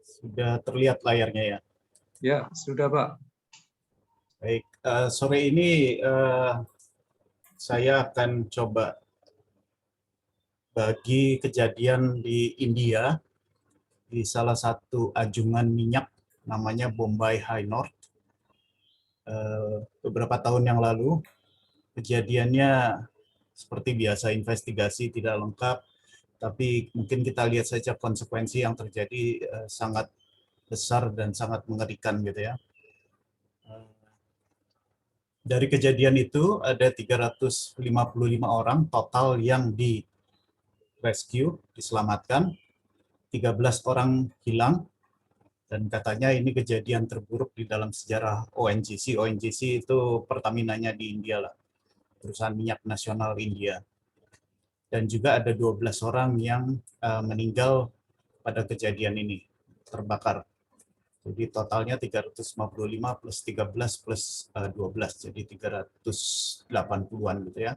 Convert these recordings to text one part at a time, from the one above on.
Sudah terlihat layarnya ya. Ya, sudah Pak. Baik, sore ini saya akan coba bagi kejadian di India, di salah satu anjungan minyak namanya Bombay High North. Beberapa tahun yang lalu, kejadiannya seperti biasa, investigasi tidak lengkap, tapi mungkin kita lihat saja konsekuensi yang terjadi sangat besar dan sangat mengerikan gitu ya. Dari kejadian itu ada 355 orang total yang di rescue, diselamatkan, 13 orang hilang, dan katanya ini kejadian terburuk di dalam sejarah ONGC. ONGC itu Pertamina-nya di India lah, perusahaan minyak nasional India. Dan juga ada 12 orang yang meninggal pada kejadian ini, terbakar. Jadi totalnya 355 plus 13 plus 12, jadi 380-an gitu ya.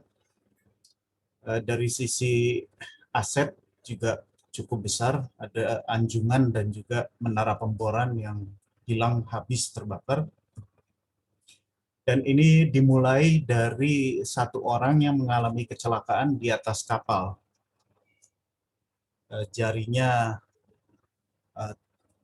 Dari sisi aset juga cukup besar, ada anjungan dan juga menara pemboran yang hilang habis terbakar. Dan ini dimulai dari satu orang yang mengalami kecelakaan di atas kapal. Jarinya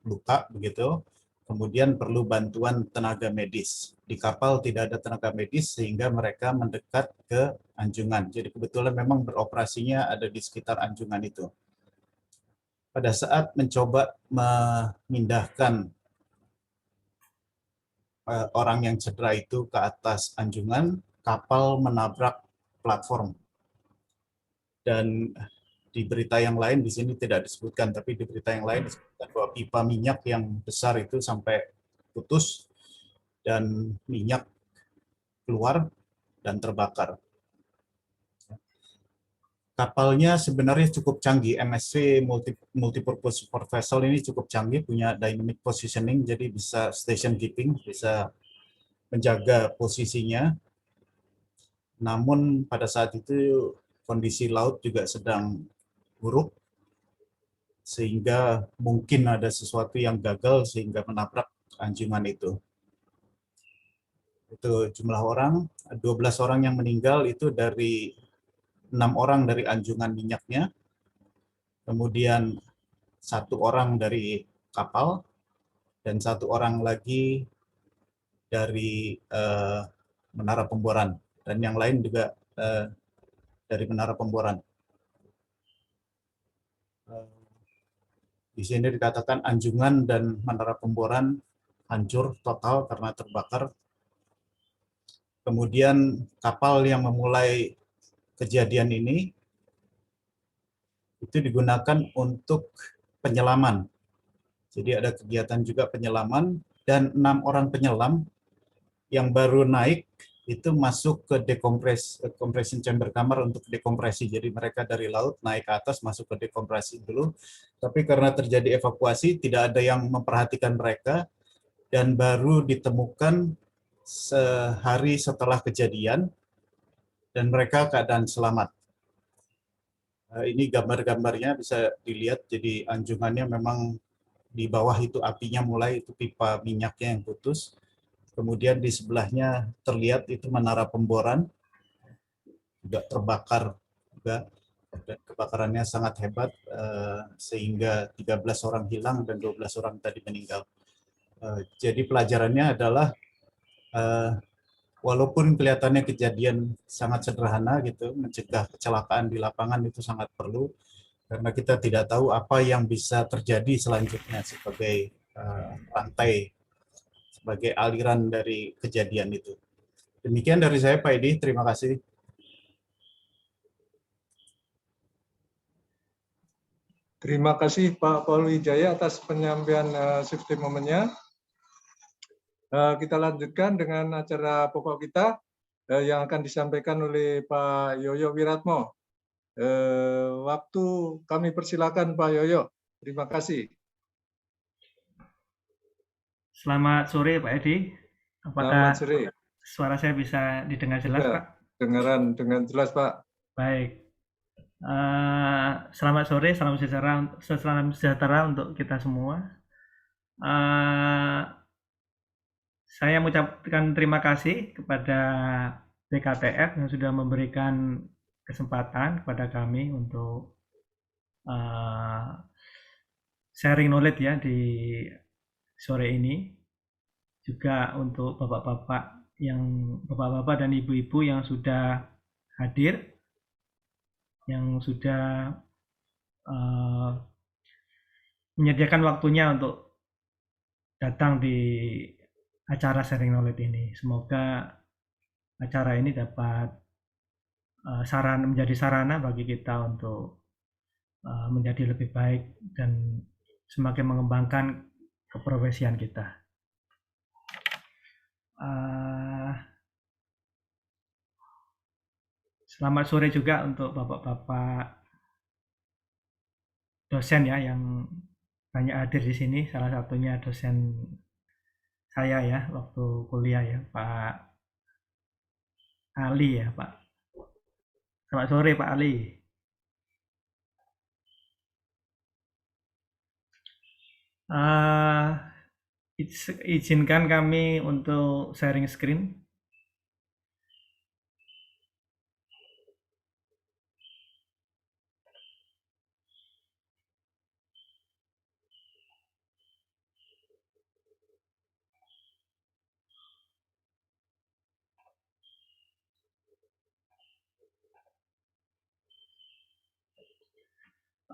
luka begitu, kemudian perlu bantuan tenaga medis. Di kapal tidak ada tenaga medis sehingga mereka mendekat ke anjungan. Jadi kebetulan memang beroperasinya ada di sekitar anjungan itu. Pada saat mencoba memindahkan orang yang cedera itu ke atas anjungan, kapal menabrak platform. Dan di berita yang lain, di sini tidak disebutkan, tapi di berita yang lain disebutkan bahwa pipa minyak yang besar itu sampai putus dan minyak keluar dan terbakar. Kapalnya sebenarnya cukup canggih, MSC Multipurpose Support Vessel ini cukup canggih, punya dynamic positioning, jadi bisa station keeping, bisa menjaga posisinya. Namun pada saat itu kondisi laut juga sedang buruk, sehingga mungkin ada sesuatu yang gagal sehingga menabrak anjungan itu. Itu jumlah orang, 12 orang yang meninggal itu dari 6 orang dari anjungan minyaknya, kemudian 1 orang dari kapal, dan 1 orang lagi dari menara pemboran, dan yang lain juga dari menara pemboran. Di sini dikatakan anjungan dan menara pemboran hancur total karena terbakar. Kemudian kapal yang memulai kejadian ini itu digunakan untuk penyelaman. Jadi ada kegiatan juga penyelaman, dan 6 orang penyelam yang baru naik itu masuk ke compression chamber kamar untuk dekompresi. Jadi mereka dari laut naik ke atas masuk ke dekompresi dulu. Tapi karena terjadi evakuasi tidak ada yang memperhatikan mereka, dan baru ditemukan sehari setelah kejadian dan mereka keadaan selamat. Ini gambar-gambarnya bisa dilihat, jadi anjungannya memang di bawah itu apinya mulai, itu pipa minyaknya yang putus. Kemudian di sebelahnya terlihat itu menara pemboran, juga terbakar juga, dan kebakarannya sangat hebat, sehingga 13 orang hilang dan 12 orang tadi meninggal. Jadi pelajarannya adalah walaupun kelihatannya kejadian sangat sederhana gitu, mencegah kecelakaan di lapangan itu sangat perlu, karena kita tidak tahu apa yang bisa terjadi selanjutnya sebagai rantai, sebagai aliran dari kejadian itu. Demikian dari saya, Pak Edi. Terima kasih. Terima kasih Pak Paul Wijaya atas penyampaian safety moment-nya. Kita lanjutkan dengan acara pokok kita yang akan disampaikan oleh Pak Yoyo Wiratmo. Waktu kami persilakan Pak Yoyo. Terima kasih. Selamat sore Pak Edi. Selamat Apakah sore. suara saya bisa didengar jelas Ya, Pak? dengaran dengan jelas Pak. Baik. Selamat sore, salam sejahtera untuk kita semua. Eh, saya mengucapkan terima kasih kepada BKTF yang sudah memberikan kesempatan kepada kami untuk eh, sharing knowledge ya di sore ini. Juga untuk bapak-bapak dan ibu-ibu yang sudah hadir, yang sudah eh, menyediakan waktunya untuk datang di acara sharing knowledge ini. Semoga acara ini dapat menjadi sarana bagi kita untuk menjadi lebih baik dan semakin mengembangkan keprofesian kita. Selamat sore juga untuk bapak-bapak dosen ya yang banyak hadir di sini. Salah satunya dosen saya ya waktu kuliah ya, Pak Ali ya, Pak. Selamat sore Pak Ali. Izinkan kami untuk sharing screen.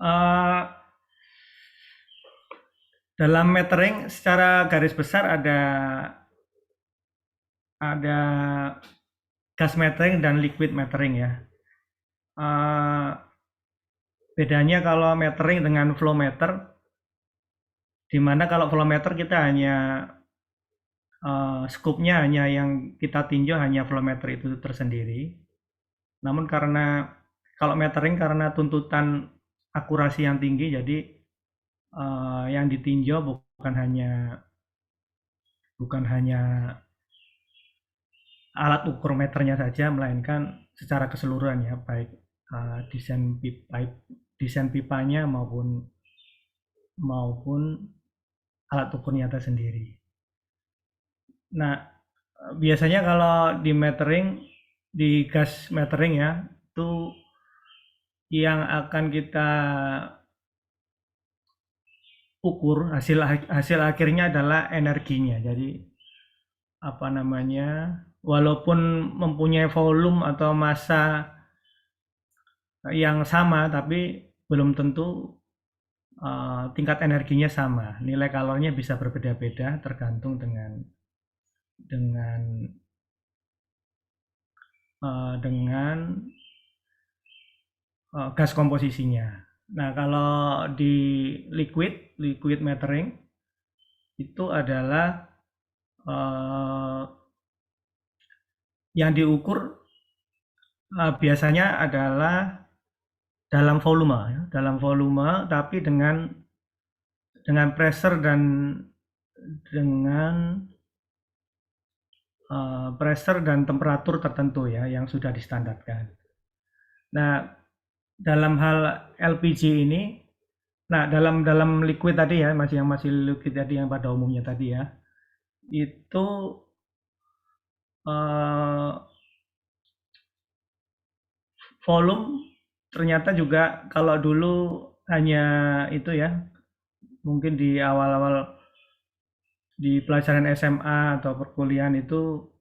Eh, dalam metering secara garis besar ada gas metering dan liquid metering ya. Eh, bedanya kalau metering dengan flow meter, di mana kalau flow meter kita hanya skupnya hanya yang kita tinjau hanya flow meter itu tersendiri. Namun kalau metering karena tuntutan akurasi yang tinggi, jadi yang ditinjau bukan hanya alat ukur meternya saja, melainkan secara keseluruhan ya, baik desain pipanya maupun alat ukurnya tersendiri. Nah, biasanya kalau di gas metering ya, itu yang akan kita ukur hasil akhirnya adalah energinya. Jadi apa namanya, walaupun mempunyai volume atau massa yang sama, tapi belum tentu tingkat energinya sama. Nilai kalorinya bisa berbeda-beda tergantung dengan gas komposisinya. Nah, kalau di liquid metering itu adalah yang diukur biasanya adalah dalam volume tapi dengan pressure dan temperatur tertentu ya yang sudah distandarkan. Nah, dalam hal LPG ini, nah dalam liquid tadi ya, masih liquid tadi yang pada umumnya tadi ya, itu volume ternyata juga kalau dulu hanya itu ya, mungkin di awal-awal di pelajaran SMA atau perkuliahan itu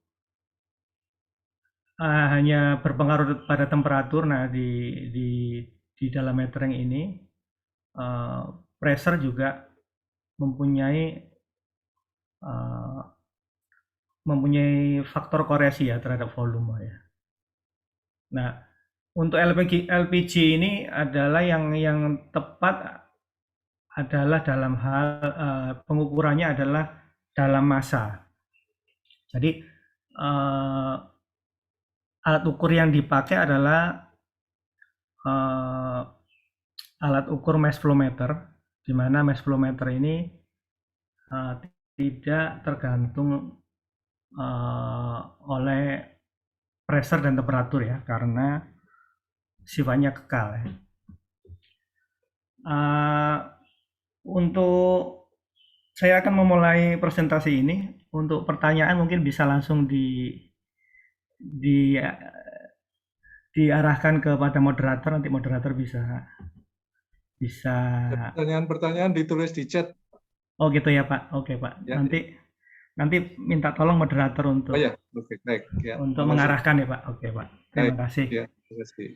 hanya berpengaruh pada temperatur. Nah, di dalam metering ini pressure juga mempunyai faktor korelasi ya terhadap volume ya. Nah, untuk LPG ini adalah yang tepat adalah dalam hal pengukurannya adalah dalam massa. Jadi alat ukur yang dipakai adalah alat ukur mass flow meter, di mana mass flow meter ini tidak tergantung oleh pressure dan temperatur ya, karena sifatnya kekal ya. Untuk saya akan memulai presentasi ini. Untuk pertanyaan mungkin bisa langsung di diarahkan kepada moderator, nanti moderator bisa bisa Pertanyaan-pertanyaan ditulis di chat. oh gitu ya Pak. Oke Pak. Ya. Nanti minta tolong moderator Oh ya, oke, baik. Ya, untuk terima kasih. mengarahkan ya Pak. Oke Pak. Terima kasih. Ya, terima kasih.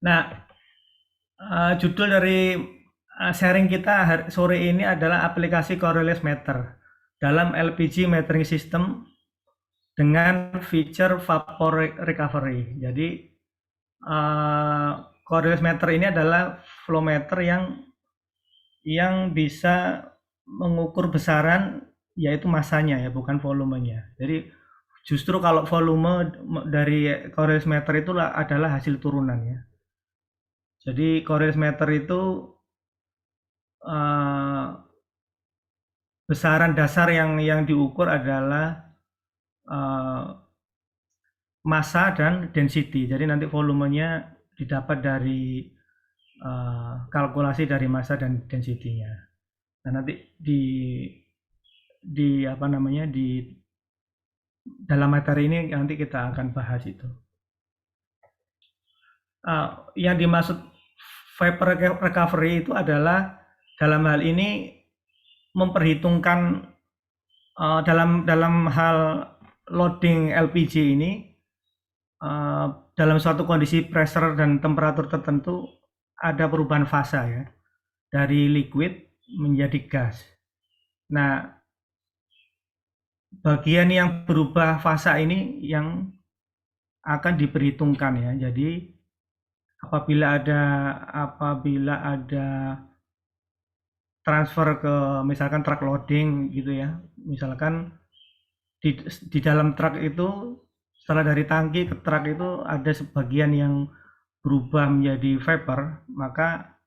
Nah, judul dari sharing kita sore ini adalah aplikasi Coriolis Meter dalam LPG metering system dengan feature vapor recovery. Jadi Coriolis Meter ini adalah flow meter yang bisa mengukur besaran, yaitu masanya ya, bukan volumenya. Jadi justru kalau volume dari Coriolis Meter itu adalah hasil turunan ya. Jadi Coriolis Meter itu besaran dasar yang diukur adalah massa dan density. Jadi nanti volumenya didapat dari kalkulasi dari massa dan density-nya. Nah, nanti di apa namanya di dalam materi ini nanti kita akan bahas itu. Yang dimaksud vapor recovery itu adalah dalam hal ini memperhitungkan dalam hal loading LPG ini dalam suatu kondisi pressure dan temperatur tertentu ada perubahan fasa ya, dari liquid menjadi gas. Nah, bagian yang berubah fasa ini yang akan diperhitungkan ya. Jadi apabila ada transfer ke misalkan truck loading gitu ya, misalkan di dalam truk itu setelah dari tangki ke truk itu ada sebagian yang berubah menjadi vapor, maka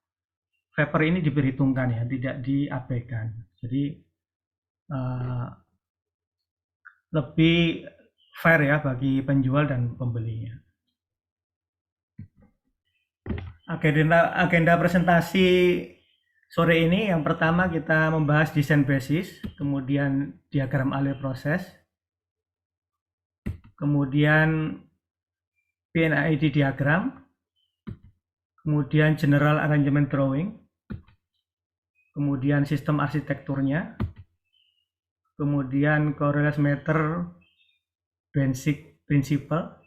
vapor ini diperhitungkan ya, tidak diabaikan. Jadi lebih fair ya bagi penjual dan pembelinya. Agenda presentasi sore ini yang pertama kita membahas desain basis, kemudian diagram alur proses, kemudian PNID diagram, kemudian general arrangement drawing, kemudian sistem arsitekturnya, kemudian Coriolis Meter basic principle,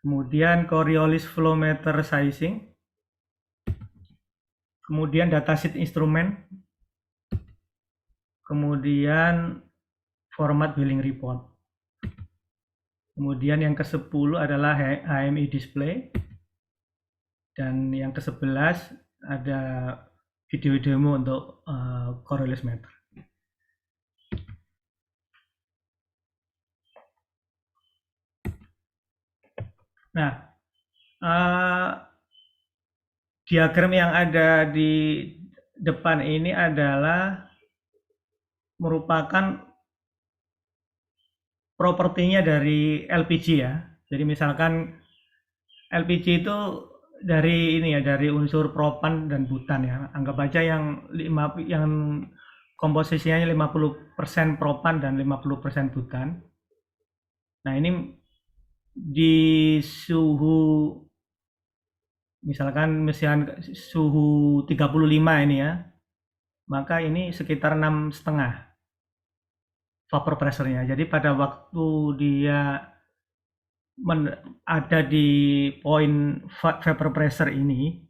kemudian Coriolis flow meter sizing, kemudian datasheet instrumen, kemudian format billing report. Kemudian yang ke-10 adalah HMI display, dan yang ke-11 ada video demo untuk Coriolis Meter. Nah, diagram yang ada di depan ini adalah merupakan propertinya dari LPG ya. Jadi misalkan LPG itu dari unsur propan dan butan ya. Anggap aja yang komposisinya 50% propan dan 50% butan. Nah, ini di suhu misalkan suhu 35 ini ya. Maka ini sekitar 6,5 vapor pressure-nya. Jadi pada waktu dia ada di poin vapor pressure ini,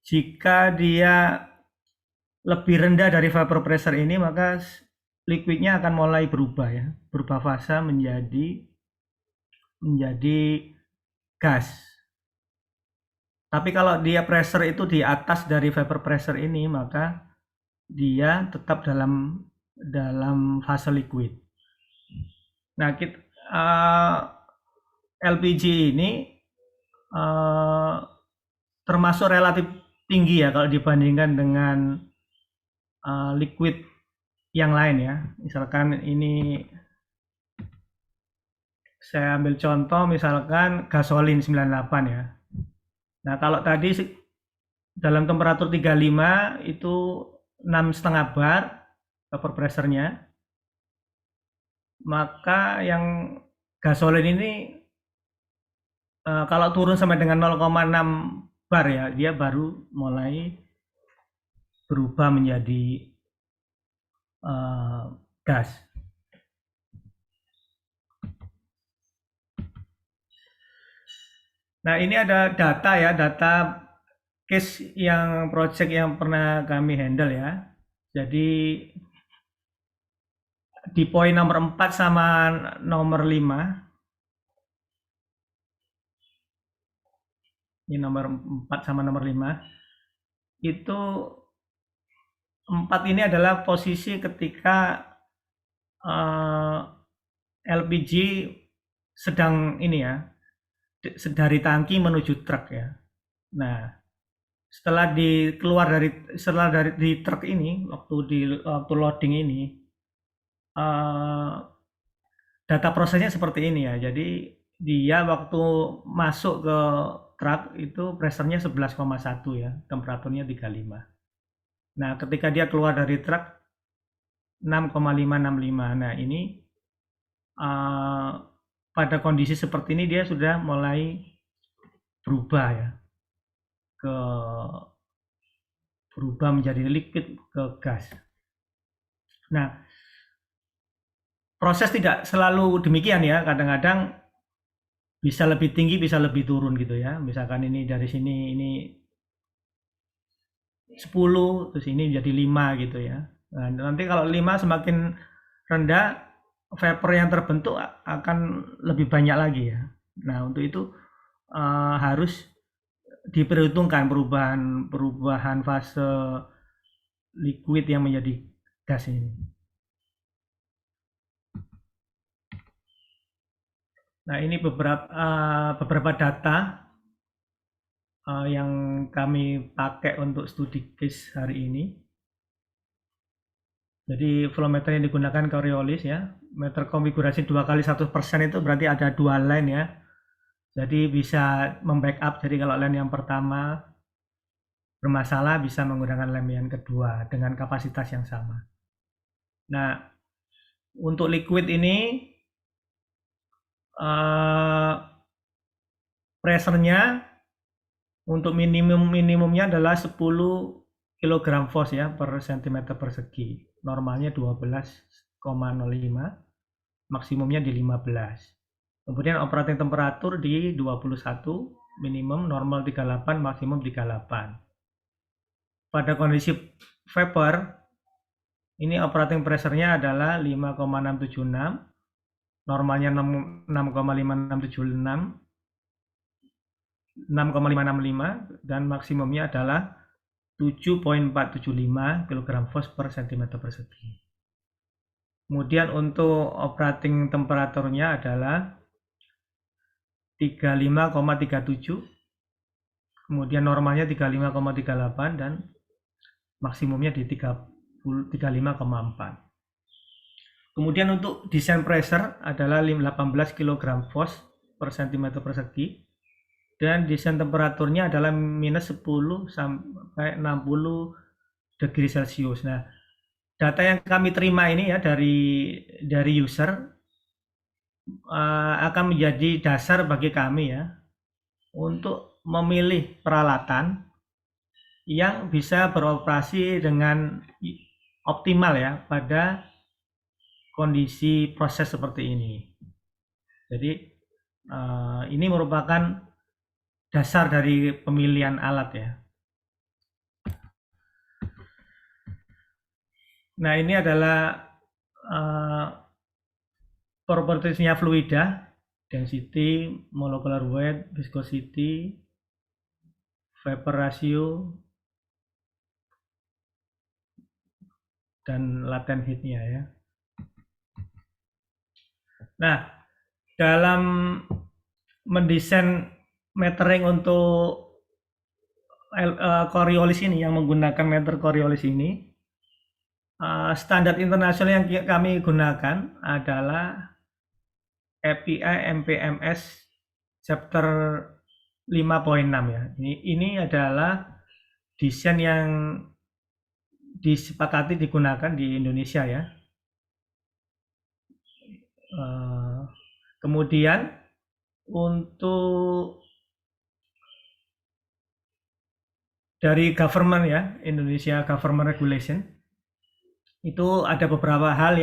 jika dia lebih rendah dari vapor pressure ini, maka liquidnya akan mulai berubah ya, berubah fasa menjadi gas. Tapi kalau dia pressure itu di atas dari vapor pressure ini, maka dia tetap dalam fase liquid. Nah, LPG ini termasuk relatif tinggi ya kalau dibandingkan dengan liquid yang lain ya. Misalkan ini saya ambil contoh misalkan gasolin 98 ya. Nah, kalau tadi dalam temperatur 35 itu 6,5 bar vapor pressure-nya. Maka yang gasolin ini kalau turun sampai dengan 0,6 bar ya, dia baru mulai berubah menjadi gas. Nah, ini ada data ya, data case yang project yang pernah kami handle ya. Jadi di poin nomor 4 sama nomor 5, ini nomor 4 sama nomor 5, itu 4 ini adalah posisi ketika LPG sedang ini ya, dari tangki menuju truk ya. Nah, setelah di truk ini, waktu loading ini, data prosesnya seperti ini ya. Jadi dia waktu masuk ke truk itu pressure-nya 11,1 ya, temperaturnya 35. Nah, ketika dia keluar dari truk 6,565. Nah, ini pada kondisi seperti ini dia sudah mulai berubah ya, berubah menjadi liquid ke gas. Nah, proses tidak selalu demikian ya, kadang-kadang bisa lebih tinggi, bisa lebih turun gitu ya. Misalkan ini dari sini ini 10, terus ini jadi 5 gitu ya. Nah, nanti kalau 5 semakin rendah, vapor yang terbentuk akan lebih banyak lagi ya. Nah, untuk itu harus diperhitungkan perubahan fase liquid yang menjadi gas ini. Nah, ini beberapa data yang kami pakai untuk studi case hari ini. Jadi flow meter yang digunakan Coriolis ya, meter konfigurasi 2 kali 100% itu berarti ada 2 line ya. Jadi bisa membackup, jadi kalau line yang pertama bermasalah bisa menggunakan line yang kedua dengan kapasitas yang sama. Nah, untuk liquid ini pressure-nya untuk minimumnya adalah 10 kg Fos ya per cm persegi. Normalnya 12,05, maksimumnya di 15. Kemudian operating temperatur di 21, minimum normal 38, maksimum 38. Pada kondisi vapor, ini operating pressure-nya adalah 5,676, normalnya 6,5676, 6,565 dan maksimumnya adalah 7,475 kg Fos per cm persegi. Kemudian untuk operating temperaturnya adalah 35,37, kemudian normalnya 35,38 dan maksimumnya di 35,4. Kemudian untuk desain pressure adalah 18 kg Fos per cm persegi dan desain temperaturnya adalah minus 10 sampai 60 degree Celcius. Nah, data yang kami terima ini ya dari user akan menjadi dasar bagi kami ya untuk memilih peralatan yang bisa beroperasi dengan optimal ya pada kondisi proses seperti ini. Jadi ini merupakan dasar dari pemilihan alat ya. Nah, ini adalah propertiesnya fluida, density, molecular weight, viscosity, vapor ratio, dan latent heat-nya ya. Nah, dalam mendesain metering untuk Coriolis ini, yang menggunakan meter Coriolis ini, standar internasional yang kami gunakan adalah API MPMS chapter 5.6 ya. Ini adalah desain yang disepakati digunakan di Indonesia ya. Kemudian untuk dari government ya, Indonesia Government Regulation, itu ada beberapa hal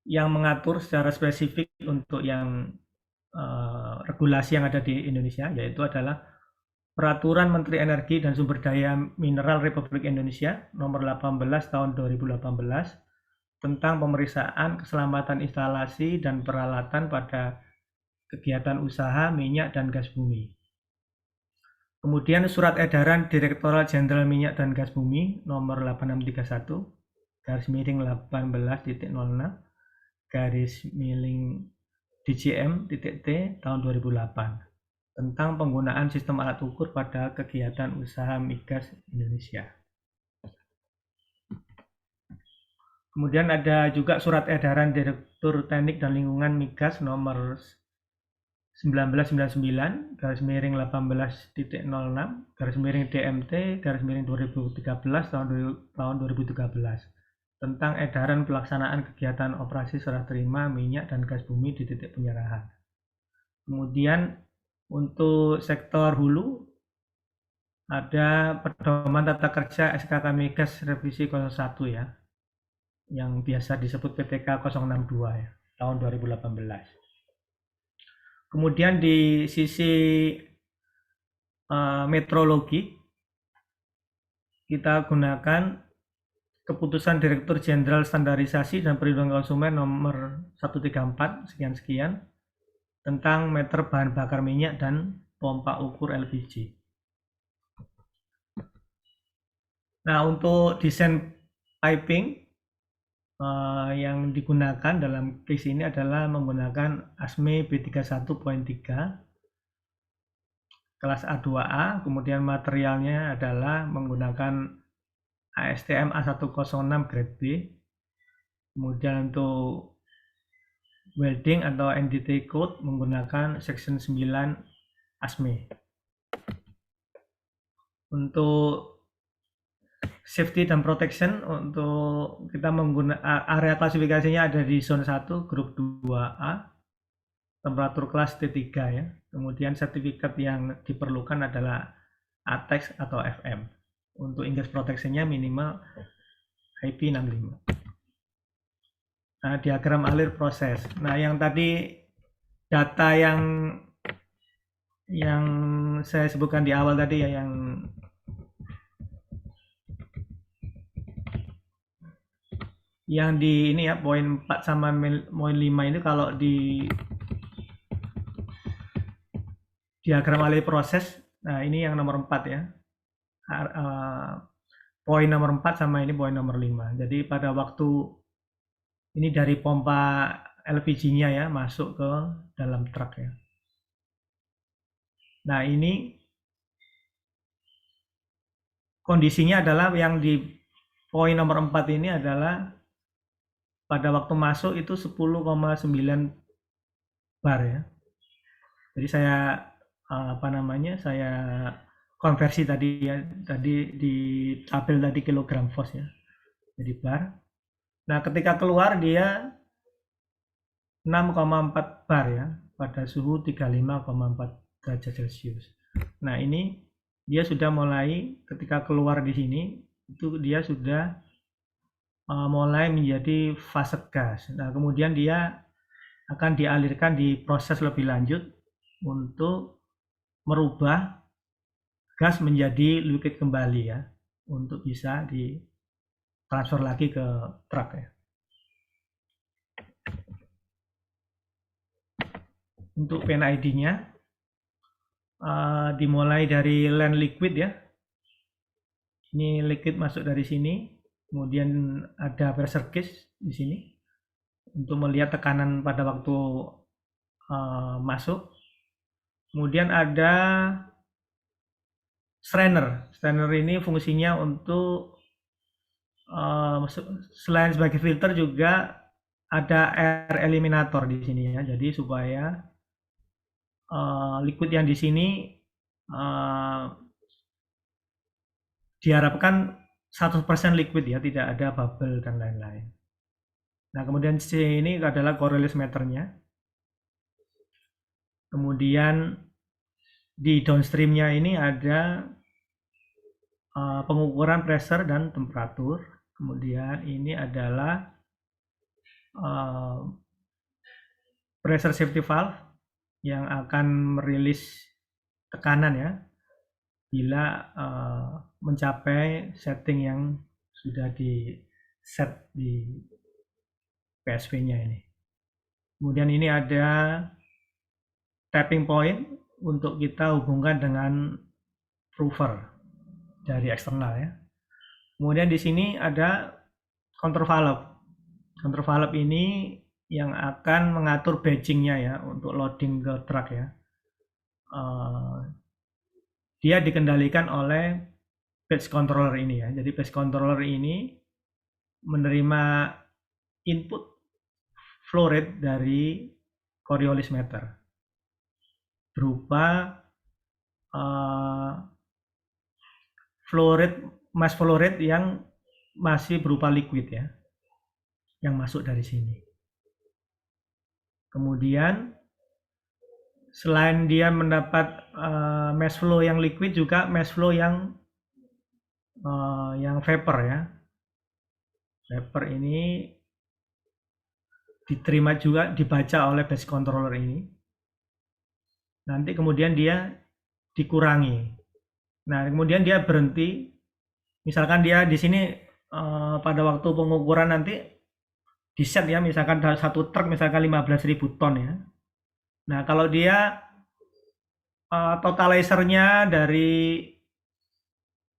yang mengatur secara spesifik untuk yang regulasi yang ada di Indonesia, yaitu adalah Peraturan Menteri Energi dan Sumber Daya Mineral Republik Indonesia Nomor 18 Tahun 2018 tentang pemeriksaan keselamatan instalasi dan peralatan pada kegiatan usaha minyak dan gas bumi. Kemudian Surat Edaran Direktorat Jenderal Minyak dan Gas Bumi Nomor 8631 /18.06 DJM.T tahun 2008 tentang penggunaan sistem alat ukur pada kegiatan usaha migas Indonesia. Kemudian ada juga Surat Edaran Direktur Teknik dan Lingkungan Migas Nomor 1999 /18/06/DMT/2013 tahun 2013 tentang edaran pelaksanaan kegiatan operasi serah terima minyak dan gas bumi di titik penyerahan. Kemudian untuk sektor hulu ada Pedoman Tata Kerja SKK Migas Revisi 01 ya, yang biasa disebut PTK 062 ya, tahun 2018. Kemudian di sisi metrologi kita gunakan Keputusan Direktur Jenderal Standarisasi dan Perlindungan Konsumen Nomor 134 sekian-sekian tentang meter bahan bakar minyak dan pompa ukur LPG. Nah, untuk desain piping yang digunakan dalam case ini adalah menggunakan ASME B31.3 kelas A2A, kemudian materialnya adalah menggunakan ASTM A106 grade B, kemudian untuk welding atau NDT code menggunakan section 9 ASME. Untuk safety dan protection, untuk kita menggunakan area klasifikasinya ada di zone 1 grup 2A, temperatur kelas T3 ya. Kemudian sertifikat yang diperlukan adalah ATEX atau FM. Untuk index protectionnya minimal IP65. Nah, diagram alir proses. Nah, yang tadi data yang saya sebutkan di awal tadi ya, yang di ini ya, poin 4 sama poin 5 ini kalau di diagram alir proses, nah ini yang nomor 4 ya. Poin nomor 4 sama ini poin nomor 5. Jadi pada waktu ini dari pompa LPG-nya ya masuk ke dalam truk ya. Nah, ini kondisinya adalah yang di poin nomor 4 ini adalah pada waktu masuk itu 10,9 bar ya. Jadi saya saya konversi tadi ya, tadi di tabel tadi kilogram Fos ya. Jadi bar. Nah, ketika keluar dia 6,4 bar ya pada suhu 35,4 derajat Celcius. Nah, ini dia sudah mulai ketika keluar di sini itu dia sudah mulai menjadi fase gas. Nah, kemudian dia akan dialirkan di proses lebih lanjut untuk merubah gas menjadi liquid kembali ya, untuk bisa ditransfer lagi ke truk ya. Untuk PNID-nya dimulai dari land liquid ya. Ini liquid masuk dari sini, kemudian ada pressure gauge di sini untuk melihat tekanan pada waktu masuk. Kemudian ada strainer. Strainer ini fungsinya untuk selain sebagai filter juga ada air eliminator di sini ya. Jadi supaya liquid yang di sini diharapkan 100% liquid ya, tidak ada bubble dan lain-lain. Nah, kemudian C ini adalah Coriolis meternya. Kemudian di downstreamnya ini ada pengukuran pressure dan temperatur. Kemudian ini adalah pressure safety valve yang akan merilis tekanan ya bila mencapai setting yang sudah di set di PSV-nya ini. Kemudian ini ada tapping point untuk kita hubungkan dengan prover dari eksternal ya. Kemudian di sini ada counter valve. Counter valve ini yang akan mengatur batching-nya ya untuk loading ke truk ya. Dia dikendalikan oleh batch controller ini ya. Jadi batch controller ini menerima input flow rate dari Coriolis meter berupa mass flow rate yang masih berupa liquid ya, yang masuk dari sini. Kemudian selain dia mendapat mass flow yang liquid, juga mass flow yang vapor ya. Vapor ini diterima juga, dibaca oleh batch controller ini. Nanti kemudian dia dikurangi. Nah, kemudian dia berhenti. Misalkan dia di sini pada waktu pengukuran nanti di set ya, misalkan satu truk misalkan 15.000 ton ya. Nah, kalau dia totalizernya dari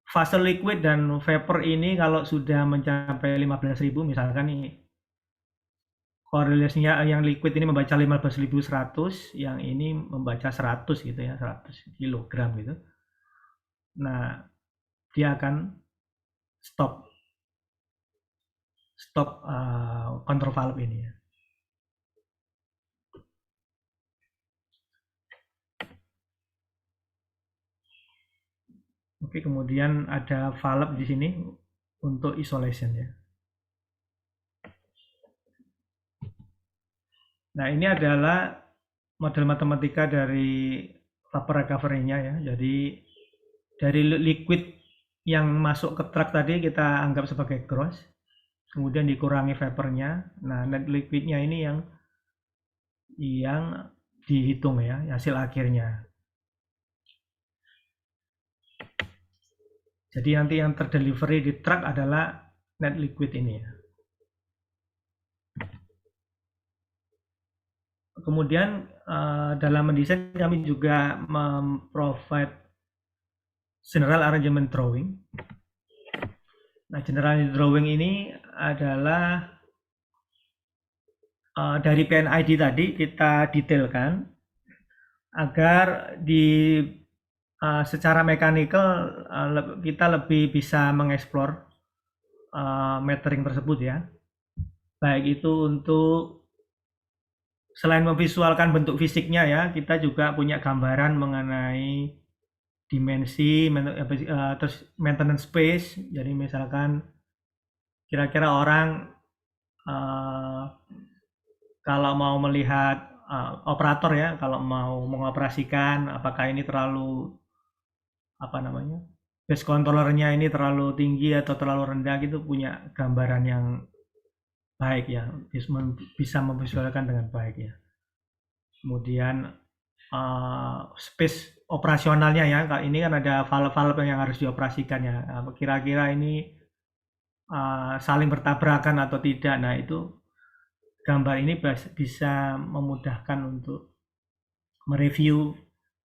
fase liquid dan vapor ini kalau sudah mencapai 15.000 misalkan nih, Coriolisnya yang liquid ini membaca 15.100, yang ini membaca 100 gitu ya, 100 kilogram gitu. Nah, dia akan stop control valve ini ya. Oke, kemudian ada valve di sini untuk isolation ya. Nah, ini adalah model matematika dari vapor recovery-nya ya. Jadi dari liquid yang masuk ke truk tadi kita anggap sebagai gross, kemudian dikurangi vapornya. Nah, net liquidnya ini yang dihitung ya, hasil akhirnya. Jadi nanti yang terdelivery di truk adalah net liquid ini ya. Kemudian dalam mendesain kami juga memprovide general arrangement drawing. Nah, general drawing ini adalah dari PNID tadi kita detailkan agar secara mekanikal kita lebih bisa mengeksplor metering tersebut ya. Baik itu untuk selain memvisualkan bentuk fisiknya ya, kita juga punya gambaran mengenai dimensi, terus maintenance space. Jadi misalkan kira-kira orang kalau mau melihat operator ya, kalau mau mengoperasikan apakah ini terlalu base controllernya ini terlalu tinggi atau terlalu rendah gitu, punya gambaran yang baik ya, bisa memvisualkan dengan baik ya. Kemudian space operasionalnya ya, ini kan ada valve-valve yang harus dioperasikan ya, kira-kira ini saling bertabrakan atau tidak. Nah, itu gambar ini bisa memudahkan untuk mereview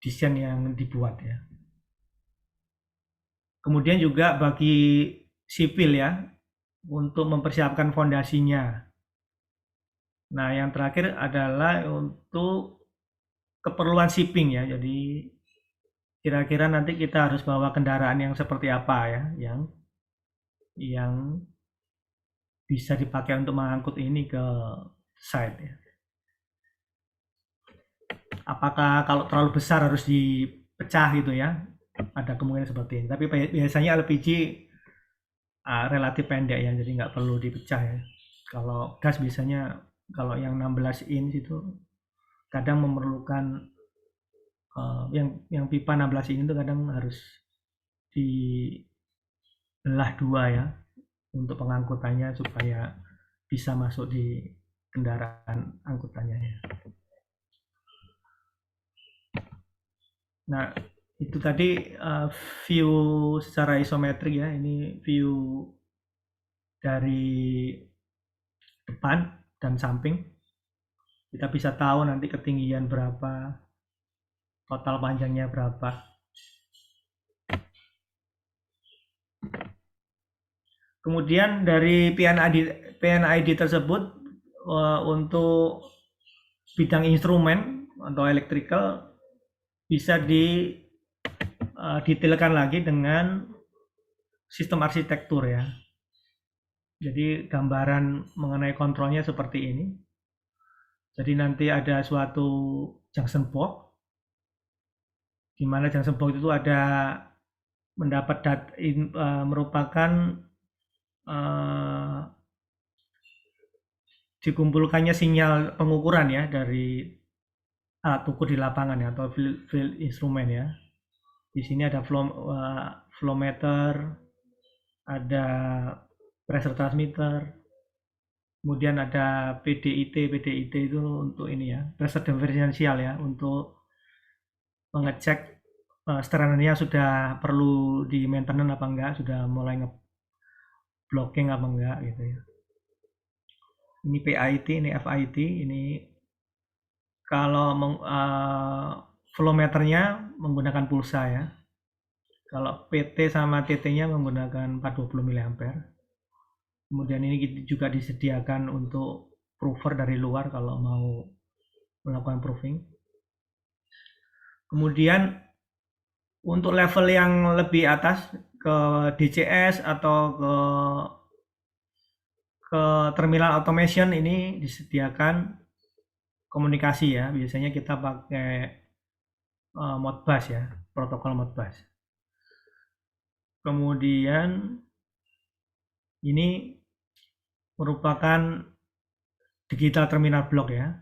desain yang dibuat ya. Kemudian juga bagi sipil ya, untuk mempersiapkan fondasinya. Nah, yang terakhir adalah untuk keperluan shipping ya. Jadi kira-kira nanti kita harus bawa kendaraan yang seperti apa ya, yang bisa dipakai untuk mengangkut ini ke site ya. Apakah kalau terlalu besar harus dipecah gitu ya? ada kemungkinan seperti ini. Tapi biasanya LPG relatif pendek ya, jadi nggak perlu dipecah ya. Kalau gas biasanya kalau yang 16 inch itu kadang memerlukan yang pipa 16 inch itu kadang harus dibelah dua ya untuk pengangkutannya supaya bisa masuk di kendaraan angkutannya ya. Nah, itu tadi view secara isometrik ya. Ini view dari depan dan samping. Kita bisa tahu nanti ketinggian berapa, total panjangnya berapa. Kemudian dari PNID tersebut untuk bidang instrumen atau electrical bisa didetailkan lagi dengan sistem arsitektur ya. Jadi gambaran mengenai kontrolnya seperti ini. Jadi nanti ada suatu junction box, di mana junction box itu ada merupakan dikumpulkannya sinyal pengukuran ya dari alat ukur di lapangan ya, atau field instrumen ya. Di sini ada flow meter, ada pressure transmitter, kemudian ada PDIT itu untuk ini ya, pressure differential ya, untuk mengecek seterannya sudah perlu di maintenance apa enggak, sudah mulai blocking apa enggak gitu ya. Ini PIT, ini FIT, ini kalau flow meternya menggunakan pulsa ya. Kalau PT sama TT-nya menggunakan 420 mA. Kemudian ini juga disediakan untuk prover dari luar kalau mau melakukan proving. Kemudian untuk level yang lebih atas ke DCS atau ke terminal automation ini disediakan komunikasi ya. Biasanya kita pakai Modbus ya, protokol Modbus. Kemudian ini merupakan digital terminal block ya.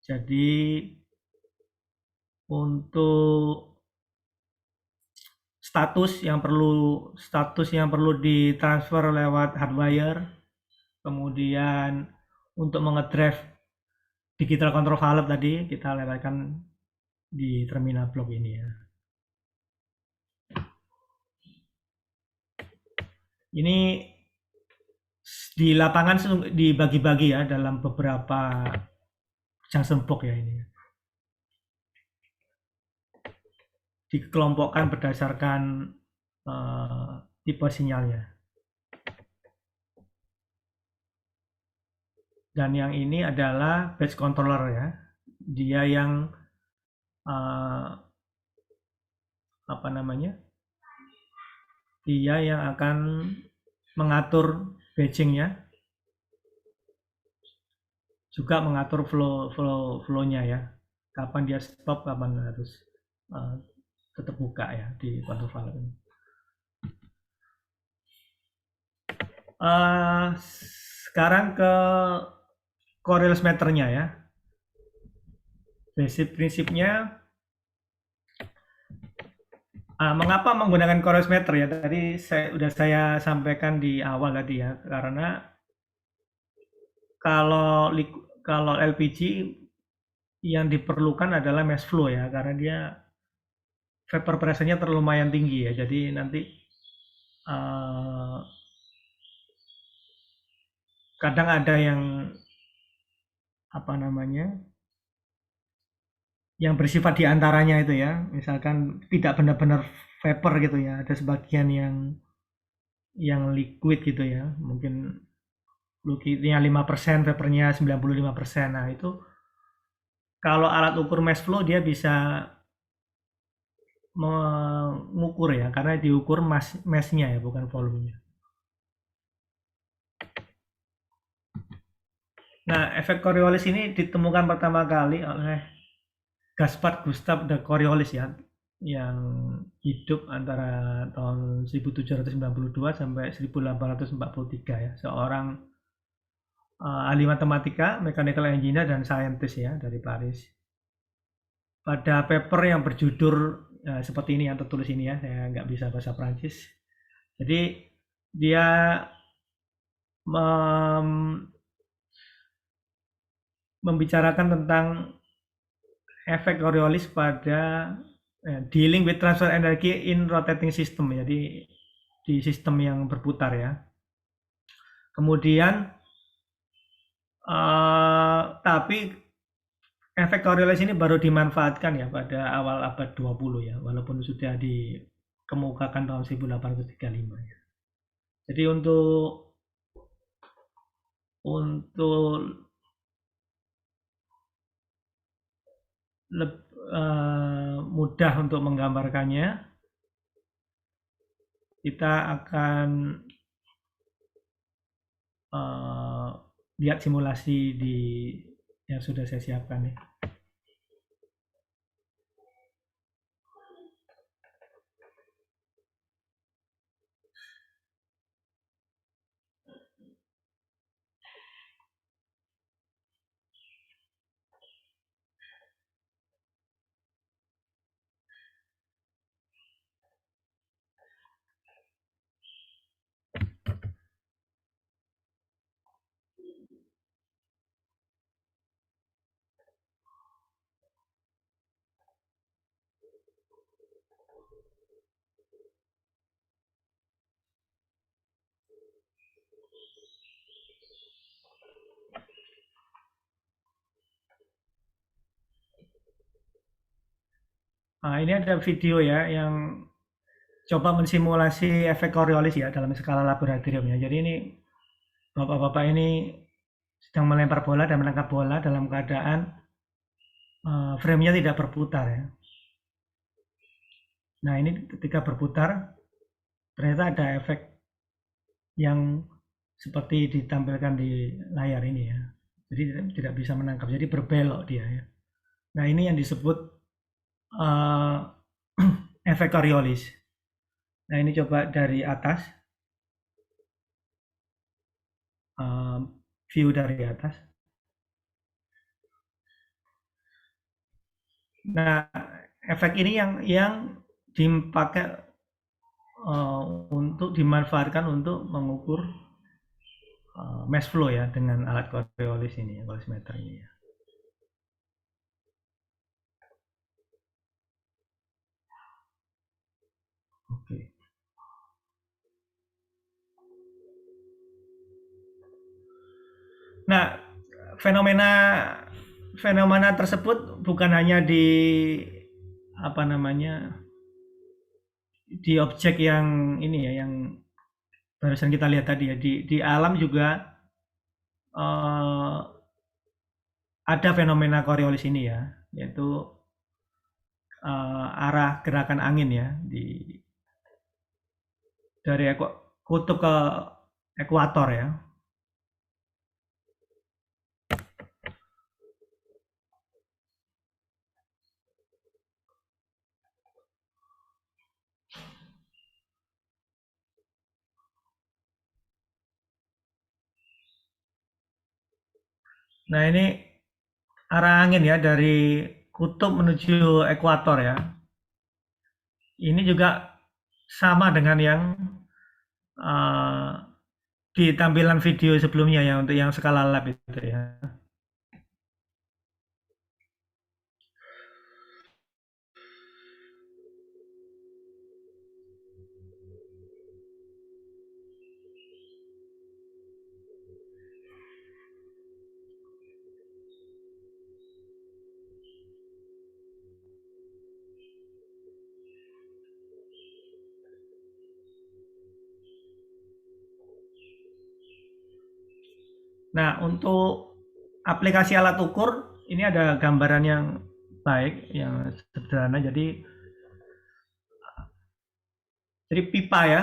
Jadi untuk status yang perlu ditransfer lewat hardwire, kemudian untuk mengedrive digital control valve tadi kita lewatkan di terminal block ini ya. Ini di lapangan dibagi-bagi ya dalam beberapa junction box ya ini. Dikelompokkan berdasarkan tipe sinyalnya. Dan yang ini adalah batch controller ya. Dia yang dia yang akan mengatur batchingnya, juga mengatur flow-nya ya. Kapan dia stop, kapan harus tetap buka ya di control valve ini. Sekarang ke Coriolis meternya ya. Basic prinsipnya, mengapa menggunakan Coriolis meter ya? Tadi saya sampaikan di awal tadi ya, karena kalau LPG yang diperlukan adalah mass flow ya, karena dia vapor pressure-nya lumayan tinggi ya. Jadi nanti kadang ada yang yang bersifat diantaranya itu ya, misalkan tidak benar-benar vapor gitu ya, ada sebagian yang liquid gitu ya, mungkin liquidnya 5%, vapornya 95%. Nah itu kalau alat ukur mass flow dia bisa mengukur ya, karena diukur mass-nya ya, bukan volumenya. Nah, efek Coriolis ini ditemukan pertama kali oleh Gaspard Gustave de Coriolis ya, yang hidup antara tahun 1792 sampai 1843 ya, seorang ahli matematika, mechanical engineer dan scientist ya dari Paris. Pada paper yang berjudul seperti ini yang tertulis ini ya, saya nggak bisa bahasa Prancis. Jadi dia membicarakan tentang efek Coriolis pada dealing with transfer energy in rotating system, jadi di sistem yang berputar ya. Kemudian tapi efek Coriolis ini baru dimanfaatkan ya pada awal abad 20 ya, walaupun sudah dikemukakan tahun 1835 ya. Jadi untuk mudah untuk menggambarkannya, kita akan lihat simulasi yang sudah saya siapkan nih. Nah, ini ada video ya yang coba mensimulasi efek Coriolis ya dalam skala laboratorium ya. Jadi ini bapak-bapak ini sedang melempar bola dan menangkap bola dalam keadaan frame-nya tidak berputar ya. Nah, ini ketika berputar ternyata ada efek yang seperti ditampilkan di layar ini ya. Jadi tidak bisa menangkap, jadi berbelok dia ya. Nah, ini yang disebut efek Coriolis. Nah, ini coba dari atas, view dari atas. Nah, efek ini yang dipakai untuk dimanfaatkan untuk mengukur mass flow ya dengan alat Coriolis ini, Coriolismeter ini ya. Oke. Nah, fenomena tersebut bukan hanya di di objek yang ini ya, yang barusan kita lihat tadi ya, di alam juga ada fenomena Coriolis ini ya, yaitu arah gerakan angin ya dari kutub ke ekuator ya. Nah, ini arah angin ya dari kutub menuju ekuator ya. Ini juga sama dengan yang di tampilan video sebelumnya ya, untuk yang skala lab itu ya. Nah, untuk aplikasi alat ukur, ini ada gambaran yang baik, yang sederhana. Jadi pipa ya,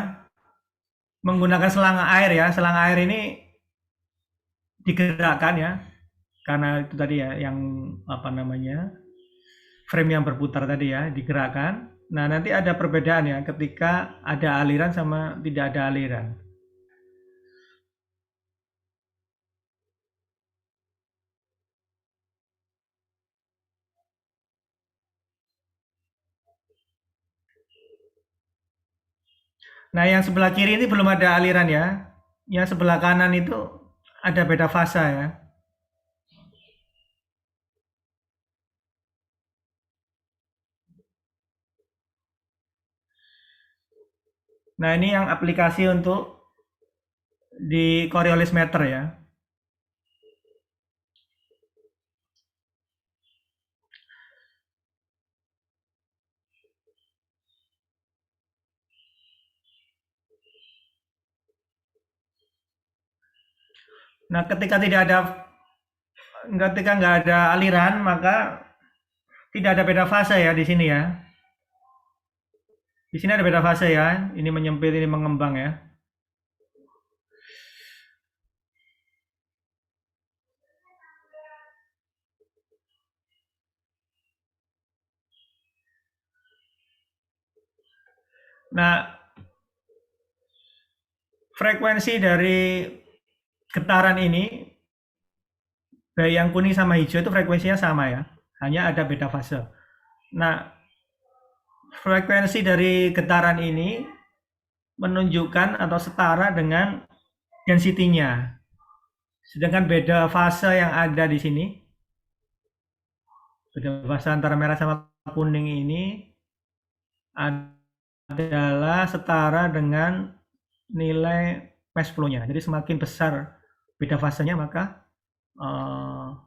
menggunakan selang air ya. Selang air ini digerakkan ya, karena itu tadi ya, yang frame yang berputar tadi ya, digerakkan. Nah, nanti ada perbedaan ya ketika ada aliran sama tidak ada aliran. Nah, yang sebelah kiri ini belum ada aliran ya. Yang sebelah kanan itu ada beda fasa ya. Nah, ini yang aplikasi untuk di Coriolis meter ya. Nah, ketika nggak ada aliran, maka tidak ada beda fase ya di sini ya. Di sini ada beda fase ya. Ini menyempit, ini mengembang ya. Nah, frekuensi dari getaran ini, baik yang kuning sama hijau itu frekuensinya sama ya. Hanya ada beda fase. Nah, frekuensi dari getaran ini menunjukkan atau setara dengan density-nya. Sedangkan beda fase yang ada di sini, beda fase antara merah sama kuning ini adalah setara dengan nilai mass flow-nya. Jadi semakin besar beda fasenya, maka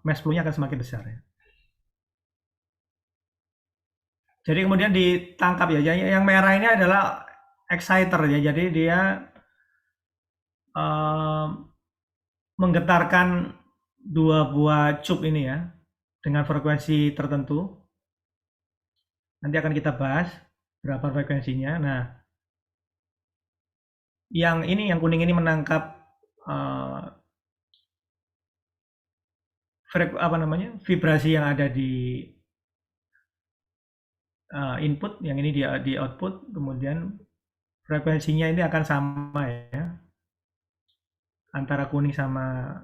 mass flow-nya akan semakin besar ya. Jadi kemudian ditangkap ya. Yang merah ini adalah exciter ya. Jadi dia menggetarkan dua buah cup ini ya dengan frekuensi tertentu. Nanti akan kita bahas berapa frekuensinya. Nah, yang kuning ini menangkap vibrasi yang ada di input, yang ini di output, kemudian frekuensinya ini akan sama ya antara kuning sama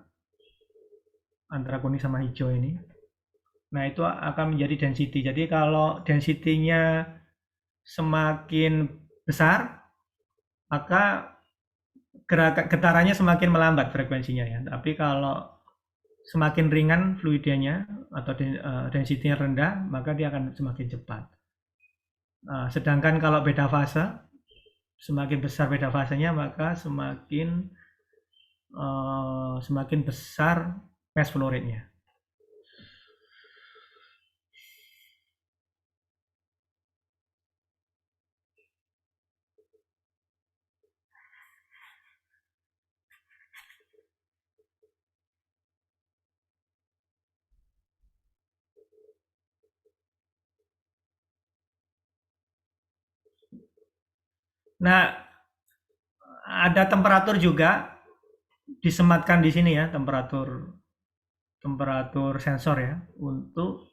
hijau ini. Nah, itu akan menjadi density. Jadi kalau density-nya semakin besar, maka getarannya semakin melambat frekuensinya ya. Tapi kalau semakin ringan fluidanya atau density-nya rendah, maka dia akan semakin cepat. Sedangkan kalau beda fase, semakin besar beda fasenya, maka semakin besar mass flow rate-nya. Nah, ada temperatur juga disematkan di sini ya, temperatur sensor ya, untuk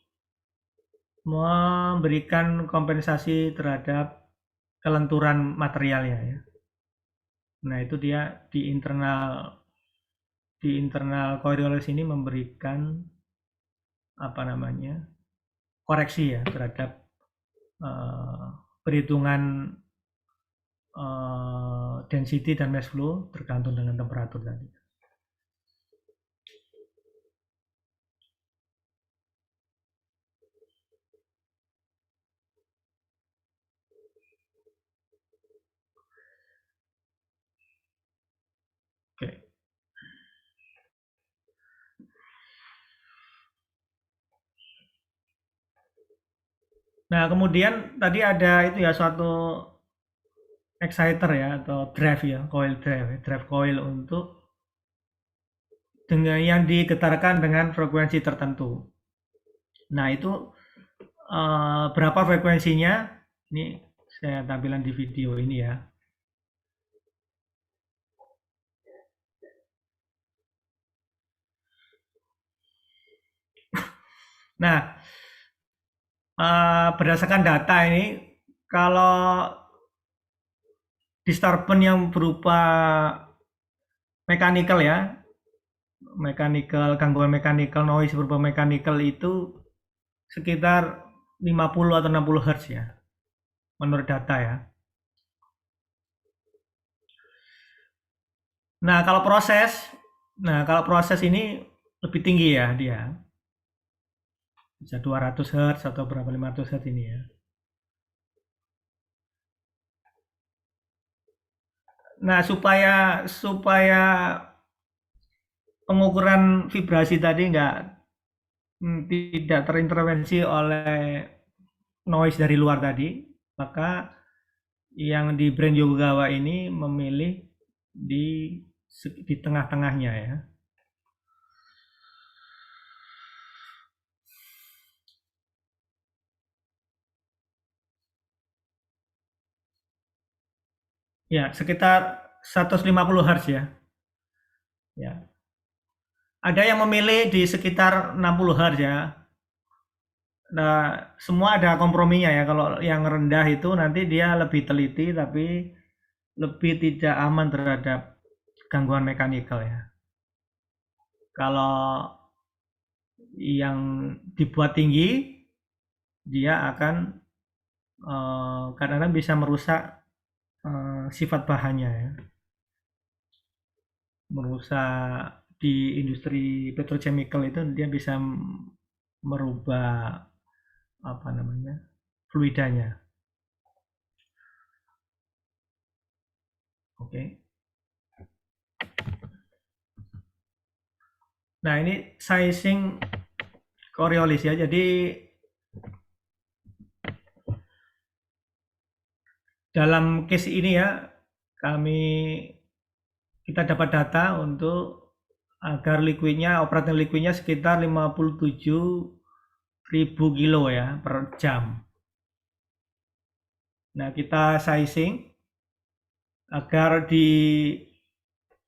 memberikan kompensasi terhadap kelenturan materialnya ya. Nah, itu dia di internal Coriolis ini memberikan koreksi ya terhadap perhitungan density dan mass flow tergantung dengan temperatur tadi. Oke. Nah, kemudian tadi ada itu ya suatu exciter ya atau drive ya, drive coil untuk dengan yang digetarkan dengan frekuensi tertentu. Nah, itu berapa frekuensinya? Ini saya tampilan di video ini ya. Nah, berdasarkan data ini, kalau disturbance yang berupa mechanical ya, gangguan mechanical, noise berupa mechanical itu sekitar 50 atau 60 Hz ya, menurut data ya. Nah, kalau proses ini lebih tinggi ya dia. Bisa 200 Hz atau berapa 500 Hz ini ya. Nah, supaya pengukuran vibrasi tadi tidak terintervensi oleh noise dari luar tadi, maka yang di brand Yokogawa ini memilih di tengah-tengahnya ya. Ya, sekitar 150 Hz ya. Ya. Ada yang memilih di sekitar 60 Hz ya. Nah, semua ada komprominya ya. Kalau yang rendah itu nanti dia lebih teliti tapi lebih tidak aman terhadap gangguan mekanikal ya. Kalau yang dibuat tinggi, dia akan kadang-kadang bisa merusak sifat bahannya ya. Merusak di industri petrochemical itu dia bisa merubah fluidanya. Oke. Nah, ini sizing Coriolis ya. Jadi dalam case ini ya, kita dapat data untuk agar operating liquidnya sekitar 57.000 kilo ya per jam. Nah, kita sizing agar di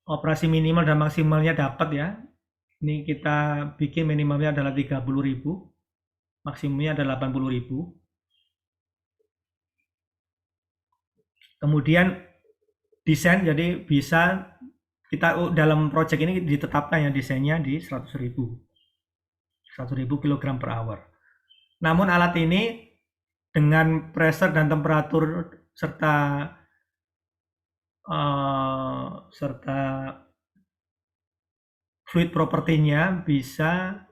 operasi minimal dan maksimalnya dapat ya. Ini kita bikin minimalnya adalah 30.000, maksimumnya adalah 80.000. Kemudian desain, jadi bisa kita dalam project ini ditetapkan ya desainnya di 100.000 kg per hour. Namun alat ini dengan pressure dan temperatur serta fluid propertinya bisa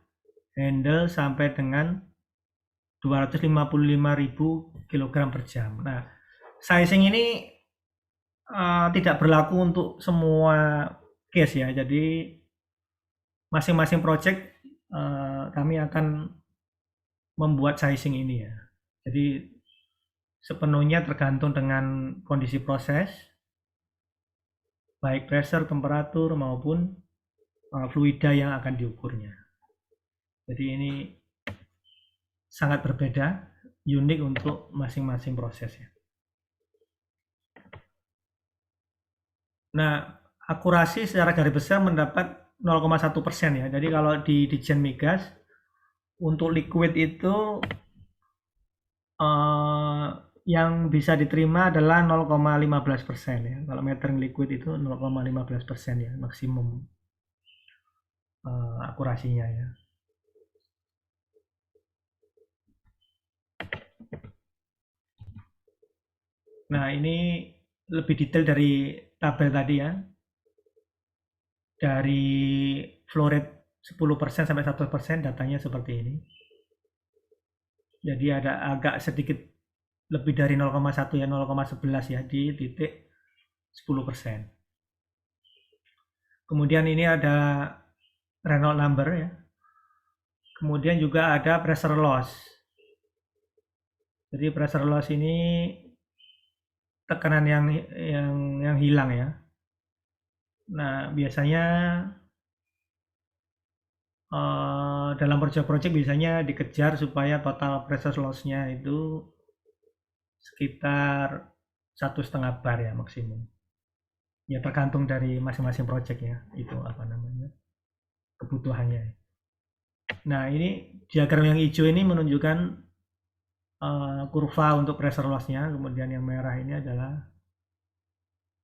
handle sampai dengan 255.000 kg per jam. Nah, sizing ini tidak berlaku untuk semua case ya. Jadi masing-masing project kami akan membuat sizing ini ya. Jadi sepenuhnya tergantung dengan kondisi proses, baik pressure, temperatur maupun fluida yang akan diukurnya. Jadi ini sangat berbeda, unik untuk masing-masing proses ya. Nah, akurasi secara garis besar mendapat 0,1% ya. Jadi kalau di Dijen Migas untuk liquid itu yang bisa diterima adalah 0,15% ya. Kalau metering liquid itu 0,15% ya maksimum akurasinya ya. Nah, ini lebih detail dari tabel tadi ya. Dari flow rate 10% sampai 100% datanya seperti ini. Jadi ada agak sedikit lebih dari 0,1 ya, 0,11 ya di titik 10%. Kemudian ini ada Reynolds number ya. Kemudian juga ada pressure loss. Jadi pressure loss ini tekanan yang hilang ya. Nah, biasanya dalam project-project biasanya dikejar supaya total pressure loss-nya itu sekitar 1,5 bar ya maksimum. Ya tergantung dari masing-masing project ya, itu kebutuhannya. Nah, ini diagram yang hijau ini menunjukkan kurva untuk pressure loss-nya, kemudian yang merah ini adalah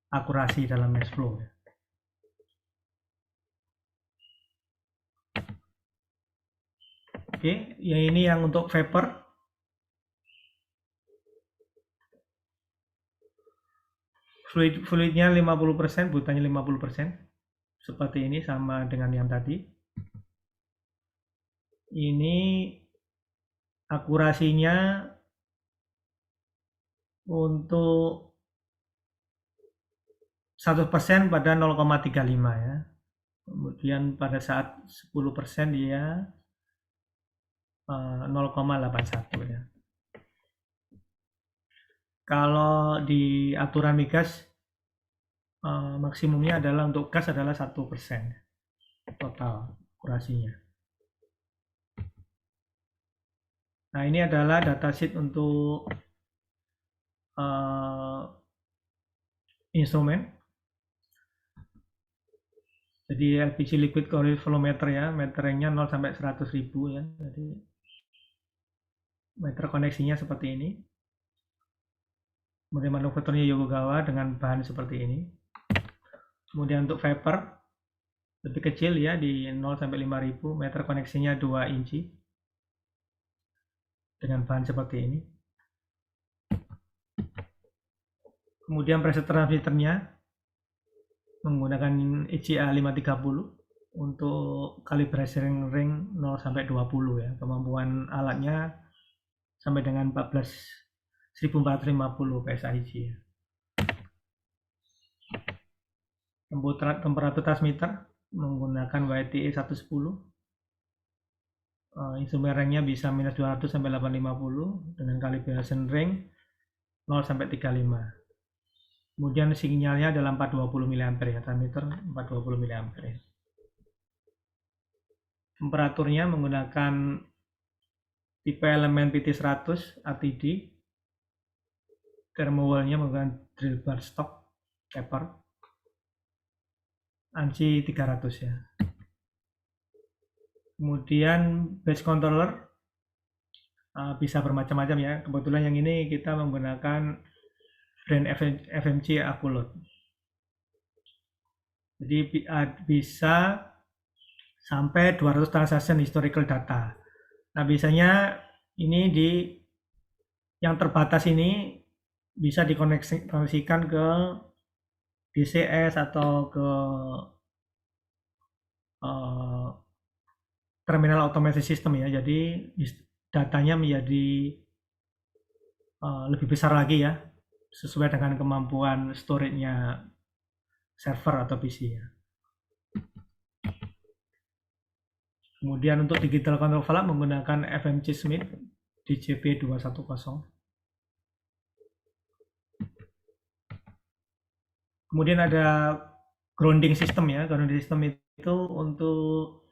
akurasi dalam mass flow. Oke, yang ini yang untuk vapor. Fluidnya 50%, butannya 50%. Seperti ini, sama dengan yang tadi. Ini akurasinya untuk 100% pada 0,35 ya. Kemudian pada saat 10% dia 0,81 ya. Kalau di aturan migas maksimumnya adalah untuk gas adalah 1% total akurasinya. Nah, ini adalah datasheet untuk instrumen. Jadi LPG liquid calorimeter ya, meterannya 0 sampai 100.000 ya. Jadi meter koneksinya seperti ini. Kemudian manufakturnya Yokogawa dengan bahan seperti ini. Kemudian untuk vapor lebih kecil ya, di 0 sampai 5.000, meter koneksinya 2 inci dengan bahan seperti ini. Kemudian pressure transmitternya menggunakan ECA 530 untuk calibration ring 0 sampai 20 ya. Kemampuan alatnya sampai dengan 14.450 PSIG ya. Temperatur transmitter menggunakan YTE 110. Instrumen ringnya bisa minus 200 sampai 850 dengan calibration ring 0 sampai 35. Kemudian sinyalnya adalah 420 mA ya, transmitter 420 mA. Temperaturnya menggunakan tipe elemen PT100 ATD. Thermowellnya menggunakan drill bar stock taper. ANSI 300 ya. Kemudian batch controller bisa bermacam-macam ya. Kebetulan yang ini kita menggunakan brand FMC Akulot. Jadi bisa sampai 200 transaction historical data. Nah, biasanya ini yang terbatas ini bisa dikoneksikan ke DCS atau ke terminal automation system ya. Jadi datanya menjadi lebih besar lagi ya, sesuai dengan kemampuan storage-nya server atau PC ya. Kemudian untuk digital control valve menggunakan FMC Smith DJP 210. Kemudian ada grounding system ya. Grounding system itu untuk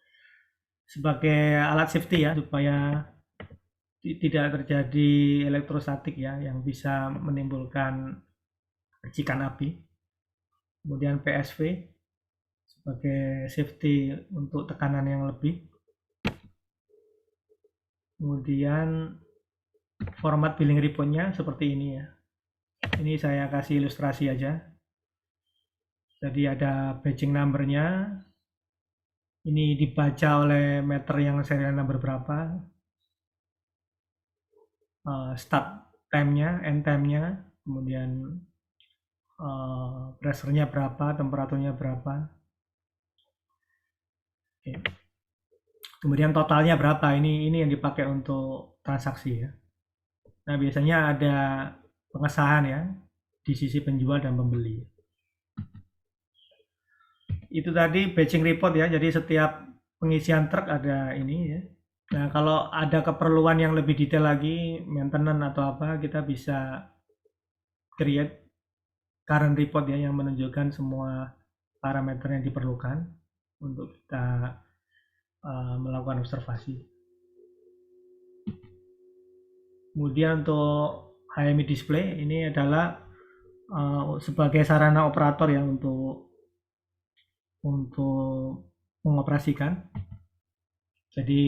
sebagai alat safety ya, supaya tidak terjadi elektrostatik ya yang bisa menimbulkan percikan api. Kemudian PSV sebagai safety untuk tekanan yang lebih. Kemudian format billing report-nya seperti ini ya. Ini saya kasih ilustrasi aja. Jadi ada batching number-nya. Ini dibaca oleh meter yang serial number berapa. Start time-nya, end time-nya, kemudian pressure-nya berapa, temperaturnya berapa. Oke. Kemudian totalnya berapa, ini yang dipakai untuk transaksi ya. Nah, biasanya ada pengesahan ya di sisi penjual dan pembeli. Itu tadi batching report ya, jadi setiap pengisian truk ada ini ya. Nah, kalau ada keperluan yang lebih detail lagi, maintenance atau apa, kita bisa create current report ya yang menunjukkan semua parameter yang diperlukan untuk kita melakukan observasi. Kemudian untuk HMI display ini adalah sebagai sarana operator ya untuk mengoperasikan. Jadi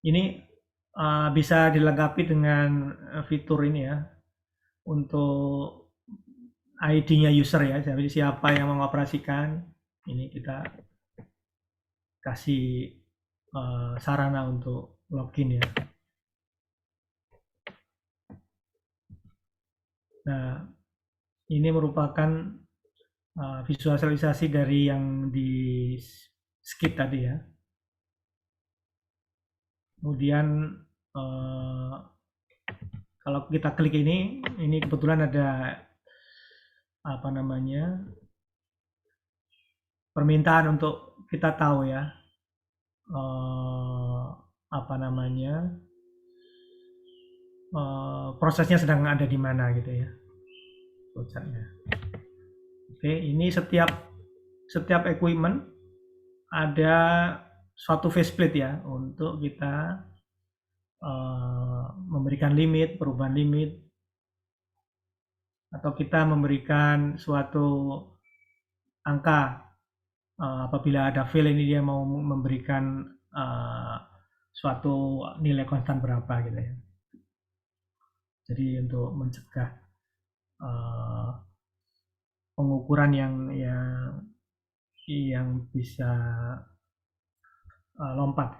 ini bisa dilengkapi dengan fitur ini ya, untuk ID-nya user ya, jadi siapa yang mengoperasikan ini kita kasih sarana untuk login ya. Nah, ini merupakan visualisasi dari yang di skip tadi ya. Kemudian kalau kita klik ini kebetulan ada apa namanya permintaan untuk kita tahu ya apa namanya prosesnya sedang ada di mana gitu ya. Oke, ini setiap equipment ada suatu faceplate ya untuk kita memberikan limit, perubahan limit, atau kita memberikan suatu angka apabila ada fail ini dia mau memberikan suatu nilai konstan berapa gitu ya. Jadi untuk mencegah pengukuran yang bisa lompat.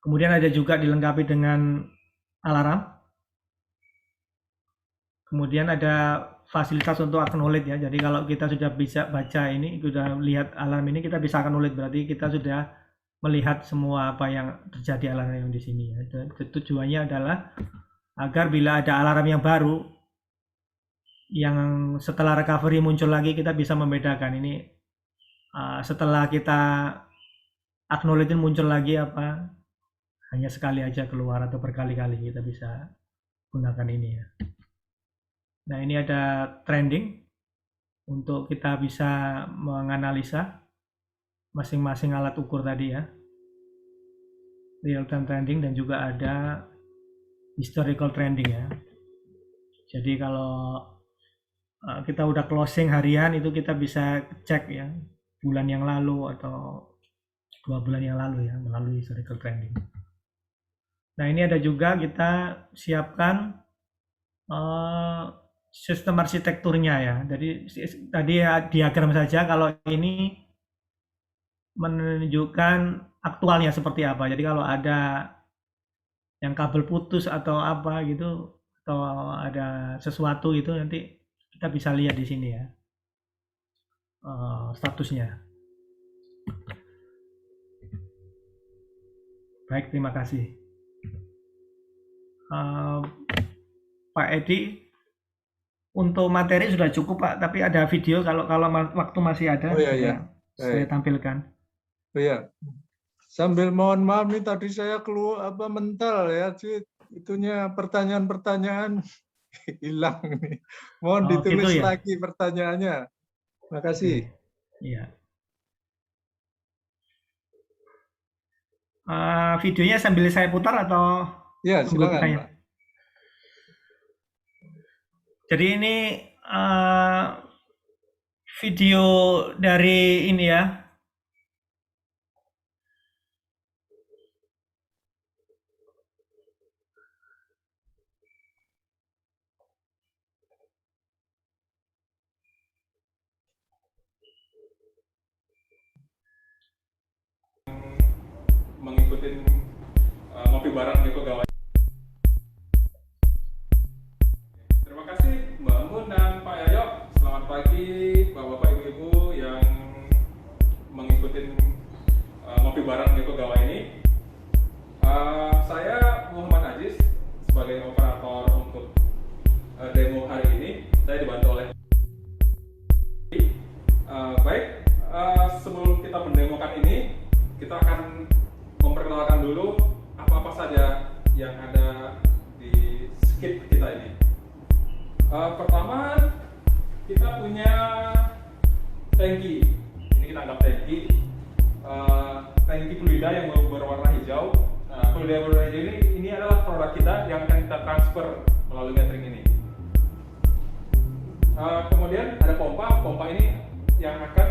Kemudian ada juga dilengkapi dengan alarm. Kemudian ada fasilitas untuk acknowledge ya. Jadi kalau kita sudah bisa baca ini, sudah lihat alarm ini, kita bisa acknowledge, berarti kita sudah melihat semua apa yang terjadi alarm yang di sini ya. Tujuannya adalah agar bila ada alarm yang baru yang setelah recovery muncul lagi, kita bisa membedakan ini setelah kita acknowledge muncul lagi apa hanya sekali aja keluar atau berkali-kali, kita bisa gunakan ini ya. Nah, ini ada trending untuk kita bisa menganalisa masing-masing alat ukur tadi ya, real time trending, dan juga ada historical trending ya. Jadi kalau kita udah closing harian itu kita bisa cek ya bulan yang lalu atau 2 bulan yang lalu ya melalui historical trending. Nah, ini ada juga kita siapkan sistem arsitekturnya ya. Jadi tadi ya diagram saja, kalau ini menunjukkan aktualnya seperti apa. Jadi kalau ada yang kabel putus atau apa gitu, atau ada sesuatu itu nanti kita bisa lihat di sini ya statusnya. Baik, terima kasih. Pak Edi, untuk materi sudah cukup Pak, tapi ada video kalau waktu masih ada. Oh iya. Saya tampilkan. Oh iya. Sambil mohon maaf nih, tadi saya keluar mental ya, itunya pertanyaan-pertanyaan hilang nih. Mohon ditulis gitu ya? lagi pertanyaannya. Terima kasih. Iya. Videonya sambil saya putar atau? Ya, silakan Pak. Jadi ini video dari ini ya. Mengikuti ngopi bareng di pegawai. Terima kasih Mbak Mun dan Pak Yoyo. Selamat pagi Bapak-Bapak Ibu-Ibu yang mengikuti ngopi bareng di pegawai ini. Saya Muhammad Aziz sebagai operator untuk demo hari ini. Saya dibantu oleh baik, sebelum kita mendemokan ini, kita akan memperkenalkan dulu apa-apa saja yang ada di skip kita ini. Pertama, kita punya tangki. Ini kita anggap tangki. Tangki fluida yang berwarna hijau. Fluida berwarna hijau ini adalah produk kita yang akan kita transfer melalui metering ini. Kemudian ada pompa. Pompa ini yang akan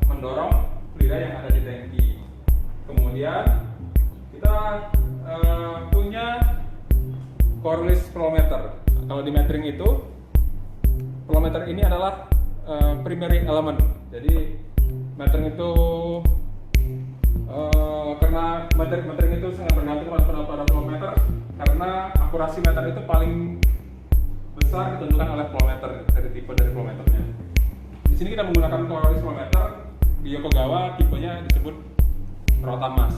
mendorong fluida yang ada di tangki. Kemudian kita punya Coriolis flow meter. Kalau di metering itu, flow meter ini adalah primary element. Jadi metering itu karena metering itu sangat bergantung pada flow meter, karena akurasi meter itu paling besar ditentukan oleh flow meter dari tipe dari flow meternya. Di sini kita menggunakan Coriolis flow meter di Yokogawa, tipenya disebut Rotamas.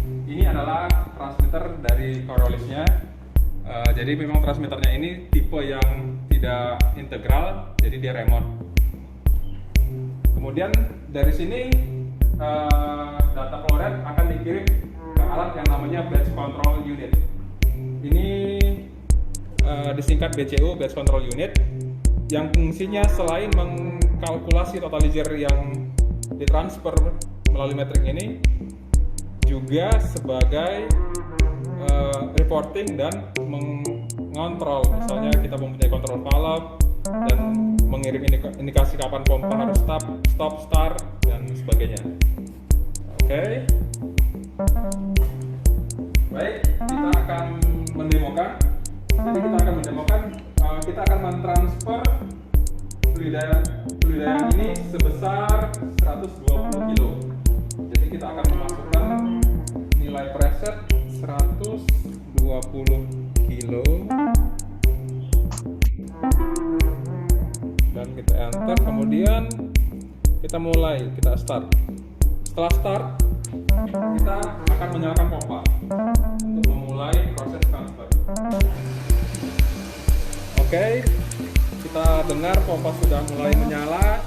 Ini adalah transmitter dari Coriolisnya. Jadi memang transmitternya ini tipe yang tidak integral, jadi dia remote. Kemudian dari sini data flow rate akan dikirim ke alat yang namanya batch control unit. Ini disingkat BCU, batch control unit, yang fungsinya selain mengkalkulasi totalizer yang ditransfer melalui metering ini, juga sebagai reporting dan mengontrol. Misalnya kita mempunyai kontrol valve dan mengirim indikasi kapan pompa harus stop, start, dan sebagainya. Oke. Baik, kita akan mendemokan. Jadi kita akan mentransfer fluida yang ini sebesar 120 kilo. Jadi kita akan memasukkan nilai preset 120 kilo dan kita enter. Kemudian kita start. Setelah start, kita akan menyalakan pompa untuk memulai proses transfer. Oke, kita dengar pompa sudah mulai menyala,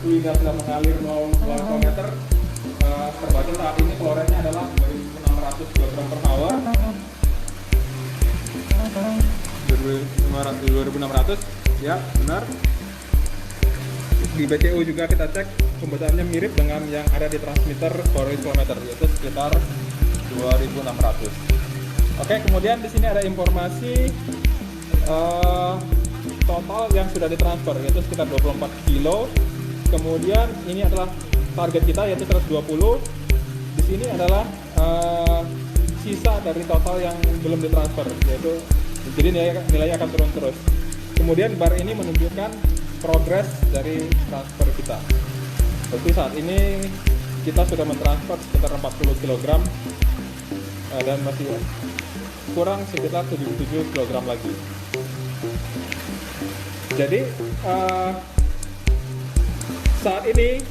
fluida sudah mengalir melalui flow meter. Terbaca saat ini flow rate-nya adalah 2600 kg per hour. 2600, ya benar. Di BCU juga kita cek pembacaannya mirip dengan yang ada di transmitter Coriolis flow meter, yaitu sekitar 2600. Oke, kemudian di sini ada informasi total yang sudah ditransfer, yaitu sekitar 24 kilo. Kemudian ini adalah target kita, yaitu 120. Di sini adalah sisa dari total yang belum ditransfer, yaitu jadi nilainya akan turun terus. Kemudian bar ini menunjukkan progres dari transfer kita. Berarti saat ini kita sudah mentransfer sekitar 40 kg dan masih kurang sekitar 77 kg lagi. Jadi saat ini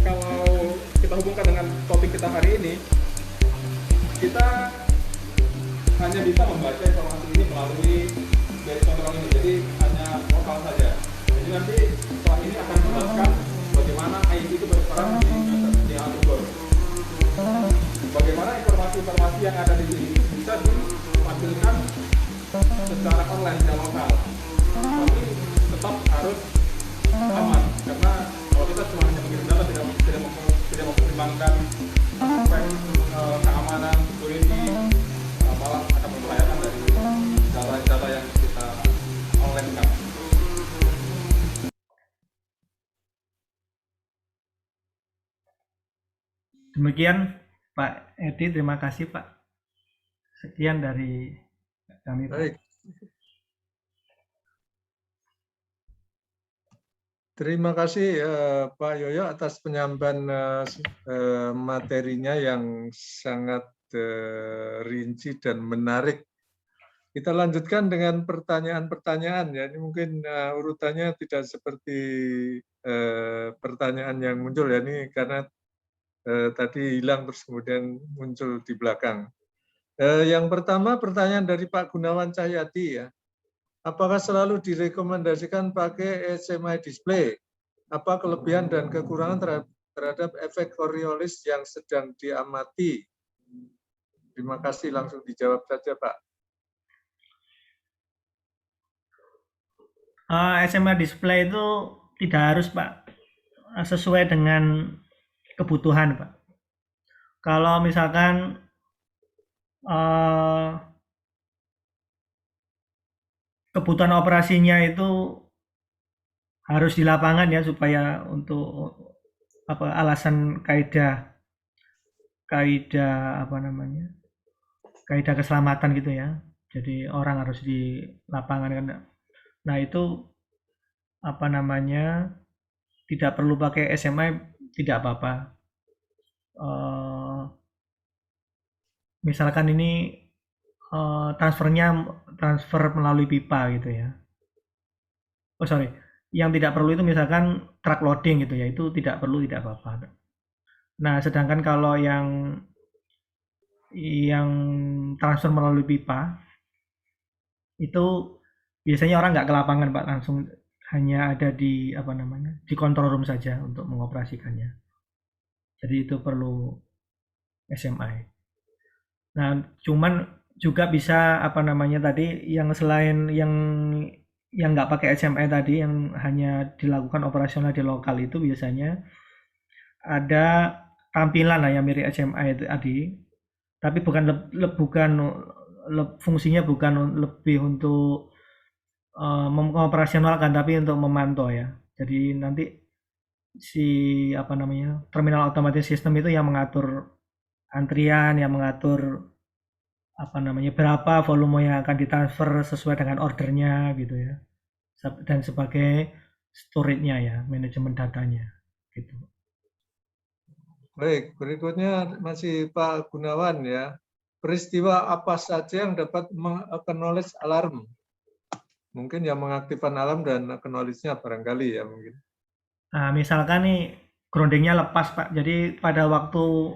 kalau kita hubungkan dengan topik kita hari ini, kita hanya bisa membaca informasi ini melalui batch control ini, jadi hanya lokal saja. Jadi nanti setelah ini akan menjelaskan bagaimana IT itu berperan di Outdoor. Bagaimana informasi-informasi yang ada di sini bisa ditampilkan secara online dan lokal. Tapi tetap harus aman, karena kalau kita cuma hanya mengirim data tidak mempertimbangkan aspek keamanan, security, malah akan membahayakan dari data yang kita online kan. Demikian Pak Edi, terima kasih Pak. Sekian dari kami Pak. Baik. Terima kasih Pak Yoyo atas penyampaian materinya yang sangat rinci dan menarik. Kita lanjutkan dengan pertanyaan-pertanyaan ya. Ini mungkin urutannya tidak seperti pertanyaan yang muncul ya, ini karena tadi hilang terus kemudian muncul di belakang. Yang pertama pertanyaan dari Pak Gunawan Cahyadi ya. Apakah selalu direkomendasikan pakai HMI display? Apa kelebihan dan kekurangan terhadap efek Coriolis yang sedang diamati? Terima kasih, langsung dijawab saja Pak. HMI display itu tidak harus Pak, sesuai dengan kebutuhan Pak. Kalau misalkan kebutuhan operasinya itu harus di lapangan ya supaya untuk alasan kaidah kaidah kaidah keselamatan gitu ya. Jadi orang harus di lapangan kan. Nah itu tidak perlu pakai SMA, tidak apa-apa. Misalkan ini transfer melalui pipa gitu ya. Oh sorry, yang tidak perlu itu misalkan truck loading gitu ya, itu tidak perlu, tidak apa-apa. Nah sedangkan kalau yang transfer melalui pipa itu biasanya orang nggak ke lapangan Pak, langsung hanya ada di di control room saja untuk mengoperasikannya. Jadi itu perlu SMI. Nah, cuman juga bisa tadi yang selain yang nggak pakai SMI tadi, yang hanya dilakukan operasional di lokal itu biasanya ada tampilan lah yang mirip SMI itu tadi, tapi fungsinya bukan lebih untuk mengoperasionalkan, tapi untuk memantau ya. Jadi nanti si terminal otomatis sistem itu yang mengatur antrian, yang mengatur berapa volume yang akan ditransfer sesuai dengan ordernya gitu ya, dan sebagai storage-nya ya, manajemen datanya gitu. Baik, berikutnya masih Pak Gunawan ya. Peristiwa apa saja yang dapat meng-acknowledge alarm? Mungkin yang mengaktifkan alarm dan acknowledge-nya barangkali ya mungkin. Nah, misalkan nih groundingnya lepas Pak, jadi pada waktu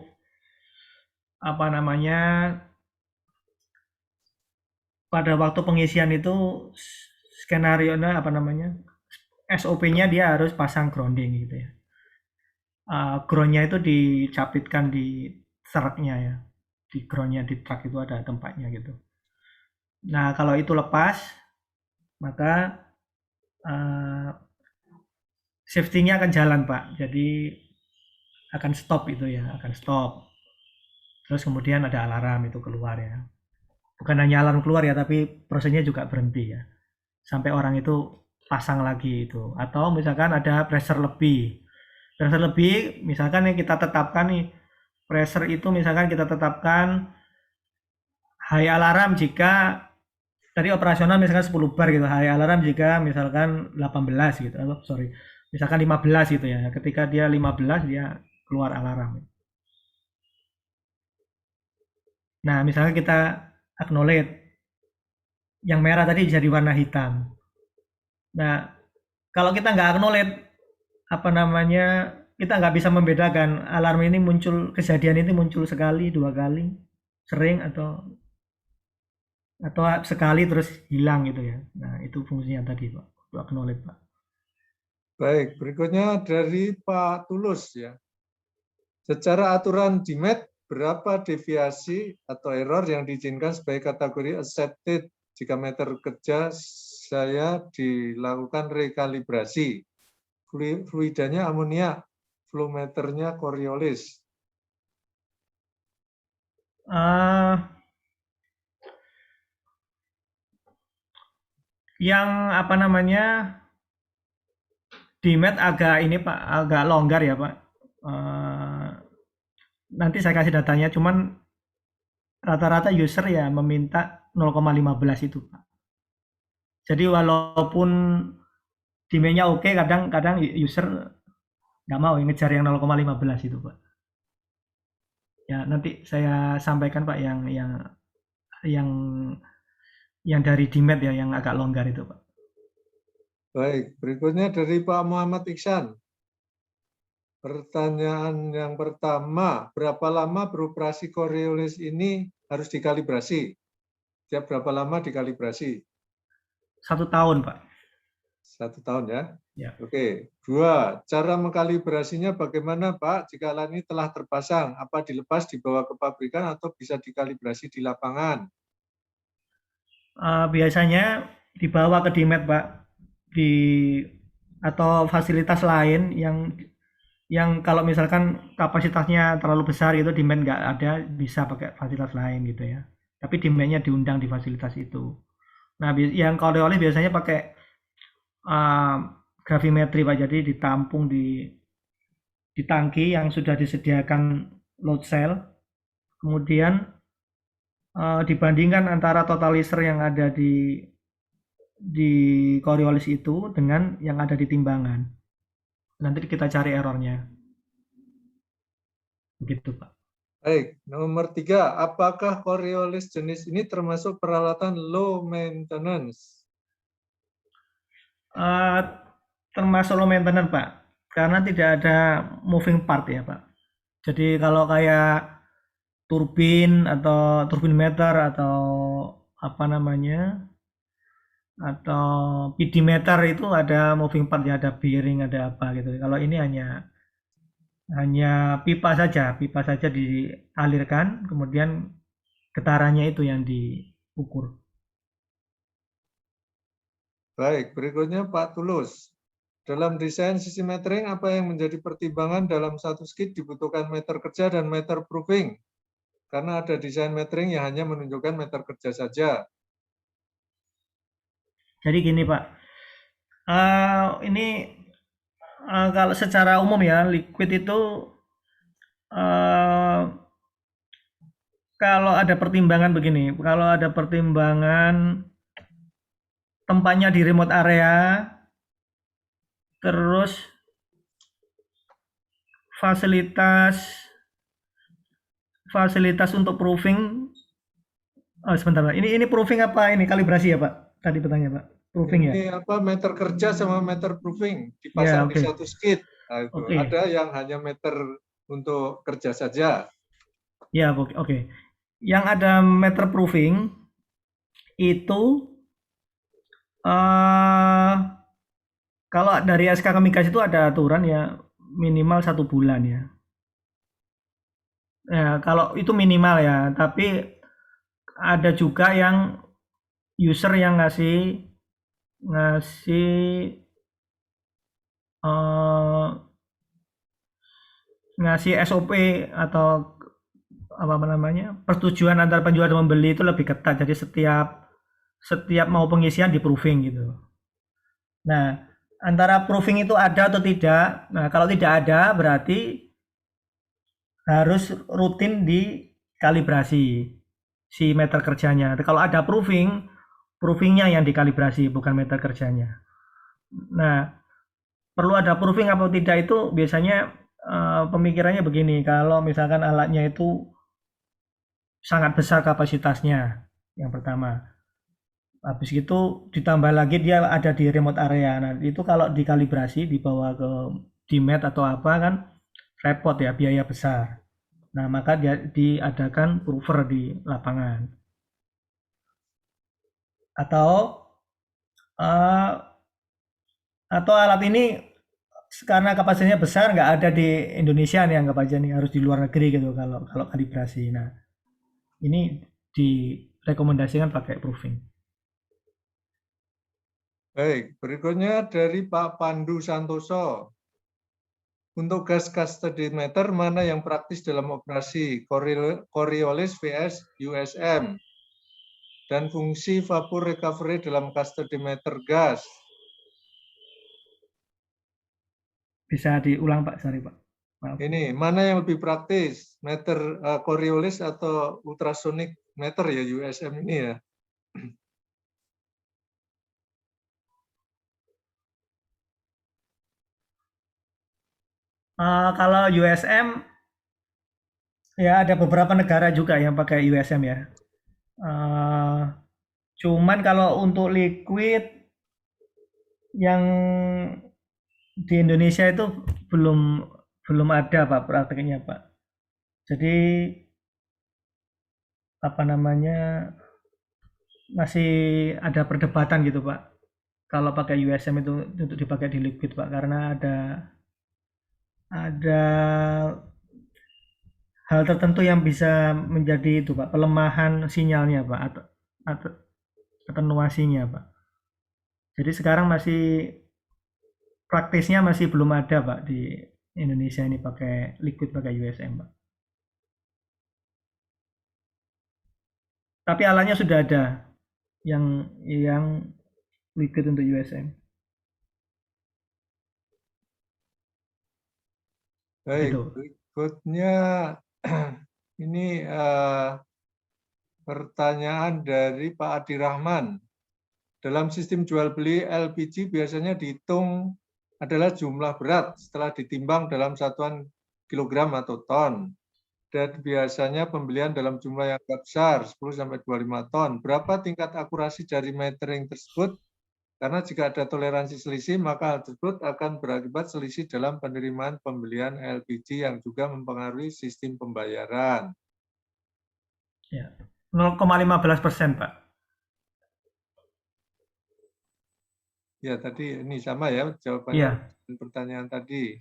pada waktu pengisian itu skenario-nya SOP-nya dia harus pasang grounding gitu ya. Groundnya itu dicapitkan di truknya ya, di groundnya di truk itu ada tempatnya gitu. Nah kalau itu lepas maka safety-nya akan jalan Pak, jadi akan stop itu ya, akan stop. Terus kemudian ada alarm itu keluar ya, bukan hanya alarm keluar ya, tapi prosesnya juga berhenti ya, sampai orang itu pasang lagi itu. Atau misalkan ada pressure lebih misalkan yang kita tetapkan nih, pressure itu misalkan kita tetapkan high alarm jika tadi operasional misalkan 10 bar gitu, high alarm jika misalkan 18 gitu, atau misalkan 15 gitu ya, ketika dia 15 dia keluar alarm. Nah misalnya kita acknowledge, yang merah tadi jadi warna hitam. Nah kalau kita nggak acknowledge, kita nggak bisa membedakan alarm ini muncul, kejadian ini muncul sekali, 2 kali, sering atau sekali terus hilang gitu ya. Nah itu fungsinya tadi Pak, acknowledge Pak. Baik, berikutnya dari Pak Tulus ya. Secara aturan DMAT, berapa deviasi atau error yang diizinkan sebagai kategori accepted jika meter kerja saya dilakukan rekalibrasi? Fluidanya amonia, flow meternya Coriolis. Yang DMAT agak ini Pak, agak longgar ya Pak. Nanti saya kasih datanya, cuman rata-rata user ya meminta 0,15 itu Pak. Jadi walaupun demand-nya oke, kadang user nggak mau ngejar yang 0,15 itu Pak. Ya nanti saya sampaikan Pak yang dari DMAT ya, yang agak longgar itu Pak. Baik, berikutnya dari Pak Muhammad Iksan. Pertanyaan yang pertama, berapa lama beroperasi Coriolis ini harus dikalibrasi? Tiap berapa lama dikalibrasi? 1 tahun Pak. 1 tahun ya? Ya. Oke. 2, cara mengkalibrasinya bagaimana Pak? Jika alat ini telah terpasang, apa dilepas dibawa ke pabrikan atau bisa dikalibrasi di lapangan? Biasanya dibawa ke DMAT Pak, atau fasilitas lain yang kalau misalkan kapasitasnya terlalu besar gitu, demand nggak ada, bisa pakai fasilitas lain gitu ya. Tapi demandnya diundang di fasilitas itu. Nah yang Coriolis biasanya pakai gravimetri Pak. Jadi ditampung di tangki yang sudah disediakan load cell. Kemudian dibandingkan antara totalizer yang ada di Coriolis itu dengan yang ada di timbangan. Nanti kita cari errornya. Begitu Pak. Baik, nomor 3, apakah Coriolis jenis ini termasuk peralatan low maintenance? Termasuk low maintenance Pak, karena tidak ada moving part ya Pak. Jadi kalau kayak turbin atau turbin meter atau apa namanya, atau PD meter itu ada moving part ya, ada bearing, ada apa gitu. Kalau ini hanya pipa saja dialirkan, kemudian getarannya itu yang diukur. Baik, berikutnya Pak Tulus. Dalam desain sisi metering, apa yang menjadi pertimbangan dalam satu skid dibutuhkan meter kerja dan meter proofing? Karena ada desain metering yang hanya menunjukkan meter kerja saja. Jadi gini Pak, ini kalau secara umum ya, liquid itu kalau ada pertimbangan begini, kalau ada pertimbangan tempatnya di remote area, terus fasilitas untuk proofing. Oh, sebentar Pak. Ini proofing apa ini kalibrasi ya Pak? Tadi bertanya Pak. Proofing ya? Ini apa meter kerja sama meter proofing Ya, dipasang di oke. satu skid. Nah, itu. Oke. Ada yang hanya meter untuk kerja saja. Ya, oke. Yang ada meter proofing itu kalau dari SK Kemigas itu ada aturan ya minimal 1 bulan ya. Ya, kalau itu minimal ya, tapi ada juga yang user yang ngasih SOP atau apa namanya, persetujuan antara penjual dan pembeli itu lebih ketat. Jadi setiap mau pengisian di proofing gitu. Nah, antara proofing itu ada atau tidak. Nah, kalau tidak ada berarti harus rutin dikalibrasi si meter kerjanya. Kalau ada proofingnya yang dikalibrasi, bukan meter kerjanya. Nah, perlu ada proofing apa tidak itu biasanya pemikirannya begini. Kalau misalkan alatnya itu sangat besar kapasitasnya, yang pertama. Habis itu ditambah lagi dia ada di remote area. Nah, itu kalau dikalibrasi dibawa ke DMAT atau apa kan repot ya, biaya besar. Nah, maka dia diadakan prover di lapangan. Atau alat ini karena kapasitasnya besar nggak ada di Indonesia nih, anggap aja nih harus di luar negeri gitu kalau kalibrasi. Nah, ini direkomendasikan pakai proofing. Baik, berikutnya dari Pak Pandu Santoso. Untuk gas custody meter, mana yang praktis dalam operasi Coriolis vs USM? Dan fungsi vapor recovery dalam custody meter gas? Bisa diulang Pak, sorry Pak. Maaf. Ini, mana yang lebih praktis? Meter Coriolis atau ultrasonic meter ya, USM ini ya? Kalau USM ya ada beberapa negara juga yang pakai USM ya. Cuman kalau untuk liquid yang di Indonesia itu belum ada Pak prakteknya Pak. Jadi apa namanya masih ada perdebatan gitu Pak. Kalau pakai USM itu untuk dipakai di liquid Pak, karena ada hal tertentu yang bisa menjadi itu Pak, pelemahan sinyalnya Pak atau atenuasinya Pak. Jadi sekarang praktisnya masih belum ada Pak di Indonesia ini pakai liquid pakai USM Pak. Tapi alatnya sudah ada yang liquid untuk USM. Baik, Gitu. berikutnya ini pertanyaan dari Pak Adi Rahman. Dalam sistem jual beli LPG biasanya dihitung adalah jumlah berat setelah ditimbang dalam satuan kilogram atau ton. Dan biasanya pembelian dalam jumlah yang agak besar, 10-25 ton. Berapa tingkat akurasi dari metering tersebut? Karena jika ada toleransi selisih, maka hal tersebut akan berakibat selisih dalam penerimaan pembelian LPG yang juga mempengaruhi sistem pembayaran. Ya. 0,15%, Pak. Ya, tadi ini sama ya jawabannya Iya. dengan pertanyaan tadi.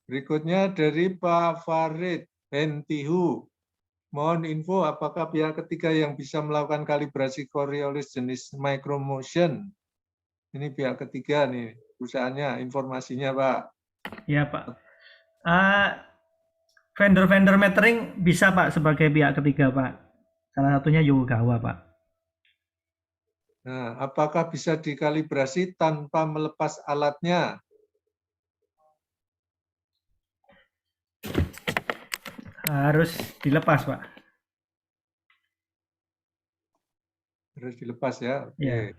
Berikutnya dari Pak Farid Hentihu. Mohon info apakah pihak ketiga yang bisa melakukan kalibrasi Coriolis jenis micromotion. Ini pihak ketiga nih, perusahaannya, informasinya Pak. Iya, Pak. Vendor-vendor metering bisa, Pak, sebagai pihak ketiga, Pak. Salah satunya Yokogawa, Pak. Nah, apakah bisa dikalibrasi tanpa melepas alatnya? Harus dilepas, Pak. Harus dilepas ya. Oke. Iya.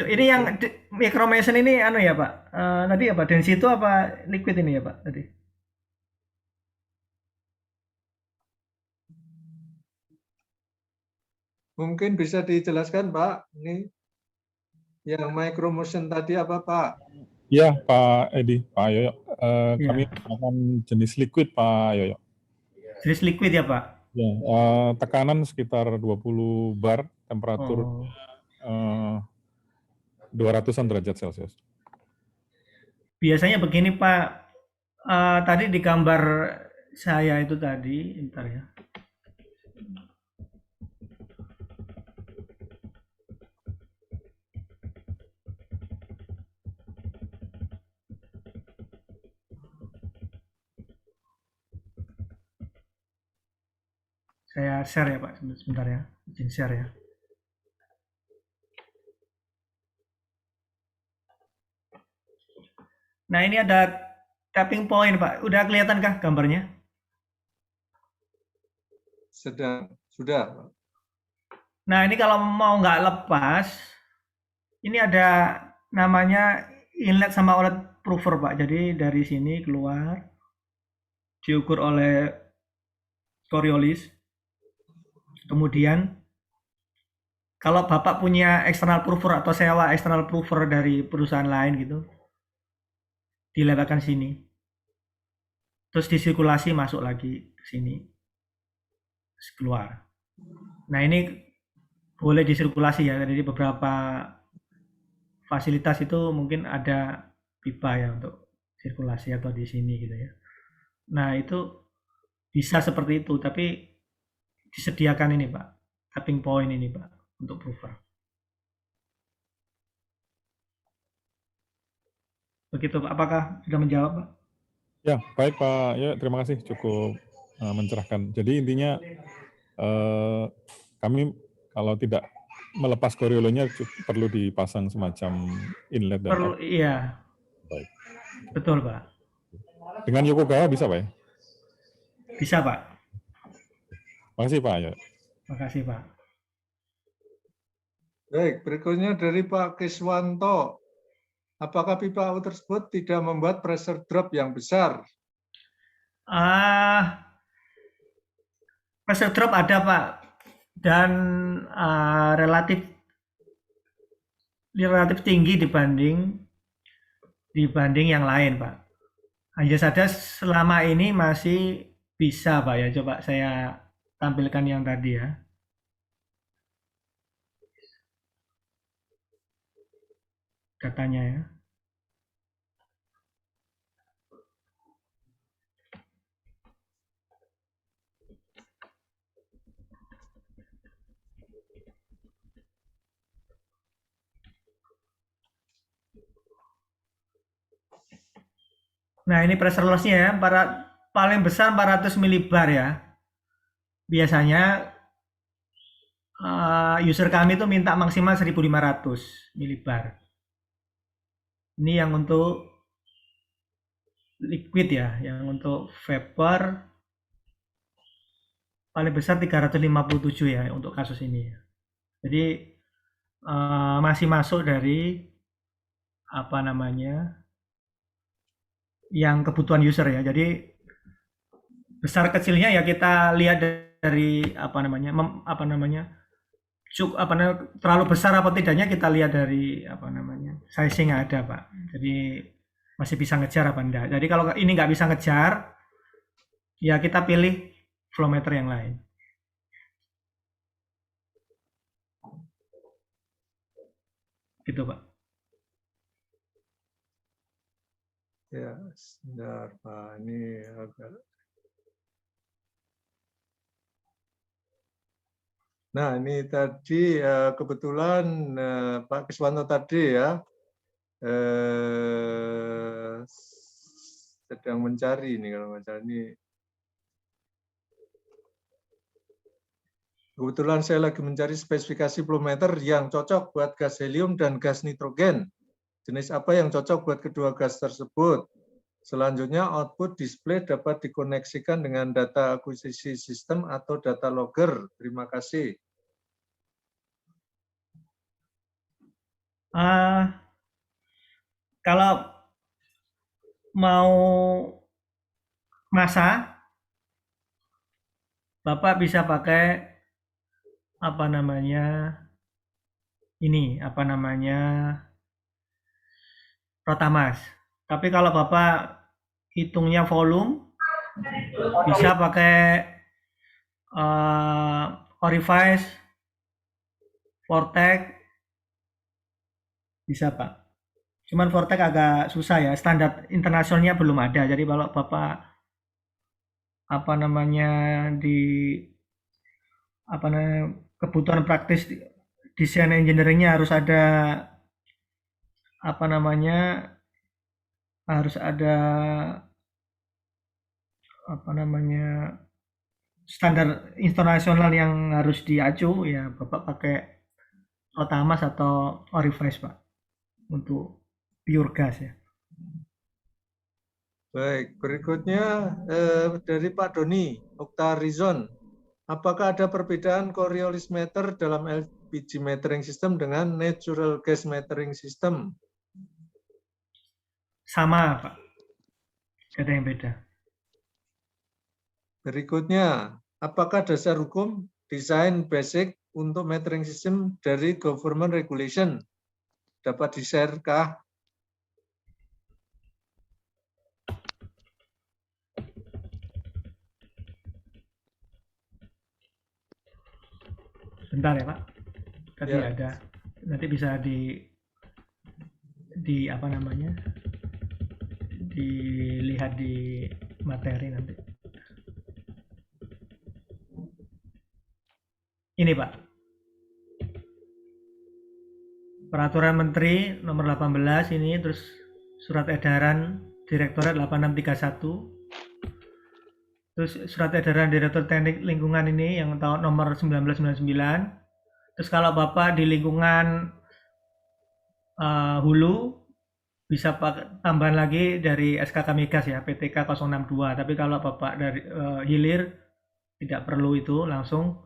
Ini yang micromotion ini anu ya, Pak. Tadi apa? Densito apa liquid ini ya, Pak? Tadi. Mungkin bisa dijelaskan, Pak. Ini yang micromotion tadi apa, Pak? Ya, Pak Edi, Pak Yoyo. Iya. Kami akan jenis liquid, Pak Yoyo. Jenis liquid ya, Pak? Ya, tekanan sekitar 20 bar, temperatur 200-an derajat Celcius. Biasanya begini, Pak. Tadi di gambar saya itu tadi, bentar ya. Saya share ya, Pak. Sebentar ya. Izin share ya. Nah, ini ada tapping point, Pak. Udah kelihatan kah gambarnya? Sudah. Nah, ini kalau mau nggak lepas, ini ada namanya inlet sama outlet prover, Pak. Jadi dari sini keluar, diukur oleh Coriolis. Kemudian, kalau Bapak punya external prover atau sewa external prover dari perusahaan lain gitu, dilewatkan sini. Terus disirkulasi masuk lagi ke sini. Terus keluar. Nah, ini boleh disirkulasi ya. Jadi beberapa fasilitas itu mungkin ada pipa ya untuk sirkulasi atau di sini gitu ya. Nah, itu bisa seperti itu, tapi disediakan ini, Pak. Tapping point ini, Pak, untuk prover. Begitu, Pak. Apakah sudah menjawab, Pak? Ya, baik Pak. Ya, terima kasih, cukup mencerahkan. Jadi intinya kami kalau tidak melepas Coriolonya perlu dipasang semacam inlet dan Perlu, iya. Baik. Betul, Pak. Dengan Yokogawa bisa, Pak ya? Bisa, Pak. Makasih Pak. Ya. Makasih, Pak. Baik, berikutnya dari Pak Kiswanto. Apakah pipa tersebut tidak membuat pressure drop yang besar? Pressure drop ada, Pak, dan relatif tinggi dibanding yang lain, Pak. Hanya saja selama ini masih bisa, Pak ya. Coba saya tampilkan yang tadi ya. Datanya ya. Nah, ini pressure loss-nya ya, paling besar 400 milibar ya. Biasanya user kami itu minta maksimal 1500 milibar. Ini yang untuk liquid ya, yang untuk vapor paling besar 357 ya untuk kasus ini. Jadi masih masuk dari apa namanya yang kebutuhan user ya. Jadi besar kecilnya ya kita lihat dari terlalu besar apa tidaknya kita lihat dari sizing yang ada Pak. Jadi masih bisa ngejar apa enggak. Jadi kalau ini nggak bisa ngejar, ya kita pilih flow meter yang lain. Gitu Pak. Ya, sebentar Pak, ini agak. Nah, ini tadi kebetulan Pak Kiswanto tadi ya sedang mencari ini kalau nggak salah ini. Kebetulan saya lagi mencari spesifikasi flow meter yang cocok buat gas helium dan gas nitrogen. Jenis apa yang cocok buat kedua gas tersebut? Selanjutnya, output display dapat dikoneksikan dengan data akuisisi sistem atau data logger. Terima kasih. Kalau mau masa, Bapak bisa pakai Rotamas. Tapi kalau Bapak hitungnya volume, bisa pakai Orifice, Vortex, bisa Pak. Cuman Vortex agak susah ya, standar internasionalnya belum ada. Jadi kalau Bapak kebutuhan praktis desain engineeringnya harus ada standar internasional yang harus diacu ya Bapak pakai Rotamas atau Orifice Pak untuk pure gas ya. Baik, berikutnya dari Pak Doni, Octarizon. Apakah ada perbedaan Coriolis meter dalam LPG metering system dengan natural gas metering system? Sama Pak, ada yang beda. Berikutnya, apakah dasar hukum desain basic untuk metering system dari government regulation dapat di-share-kah? Bentar ya Pak, tadi Ya. ada, nanti bisa dilihat di materi nanti. Ini Pak, Peraturan Menteri nomor 18 ini, terus surat edaran Direktorat 8631, terus surat edaran Direktur Teknik Lingkungan ini yang tahun nomor 1999. Terus kalau Bapak di lingkungan hulu bisa tambahan lagi dari SKK Migas ya, PTK 062. Tapi kalau Bapak dari hilir tidak perlu itu, langsung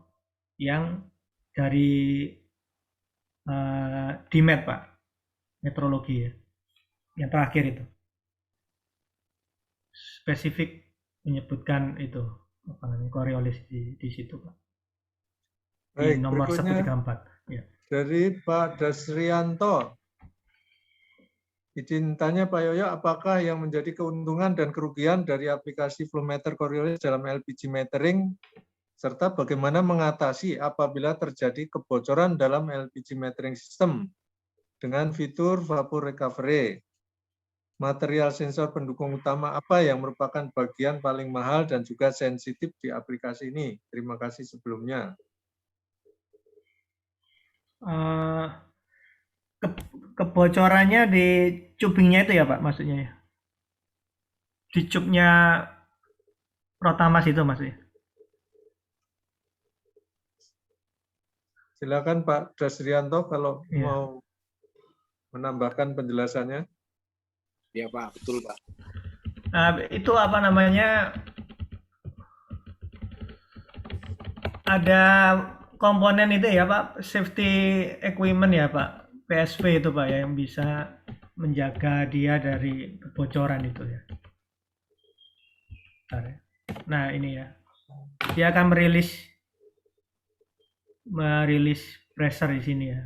yang dari DMET Pak, metrologi ya, yang terakhir itu spesifik menyebutkan itu Coriolis di situ Pak. Baik, Di nomor berikutnya 134 ya. dari Pak Dasrianto. Izin tanya Pak Yoyo, apakah yang menjadi keuntungan dan kerugian dari aplikasi flow meter Coriolis dalam LPG metering, serta bagaimana mengatasi apabila terjadi kebocoran dalam LPG metering system dengan fitur vapor recovery. Material sensor pendukung utama apa yang merupakan bagian paling mahal dan juga sensitif di aplikasi ini? Terima kasih sebelumnya. Kebocorannya di cubingnya itu ya Pak, maksudnya ya? Di cubnya Rotamas itu maksudnya? Silakan Pak Dasrianto kalau Iya. mau menambahkan penjelasannya. Iya Pak, betul Pak. Nah, itu apa namanya, ada komponen itu ya Pak, safety equipment ya Pak, PSP itu Pak ya, yang bisa menjaga dia dari kebocoran itu ya. Bentar ya. Nah ini ya, dia akan merilis pressure di sini ya.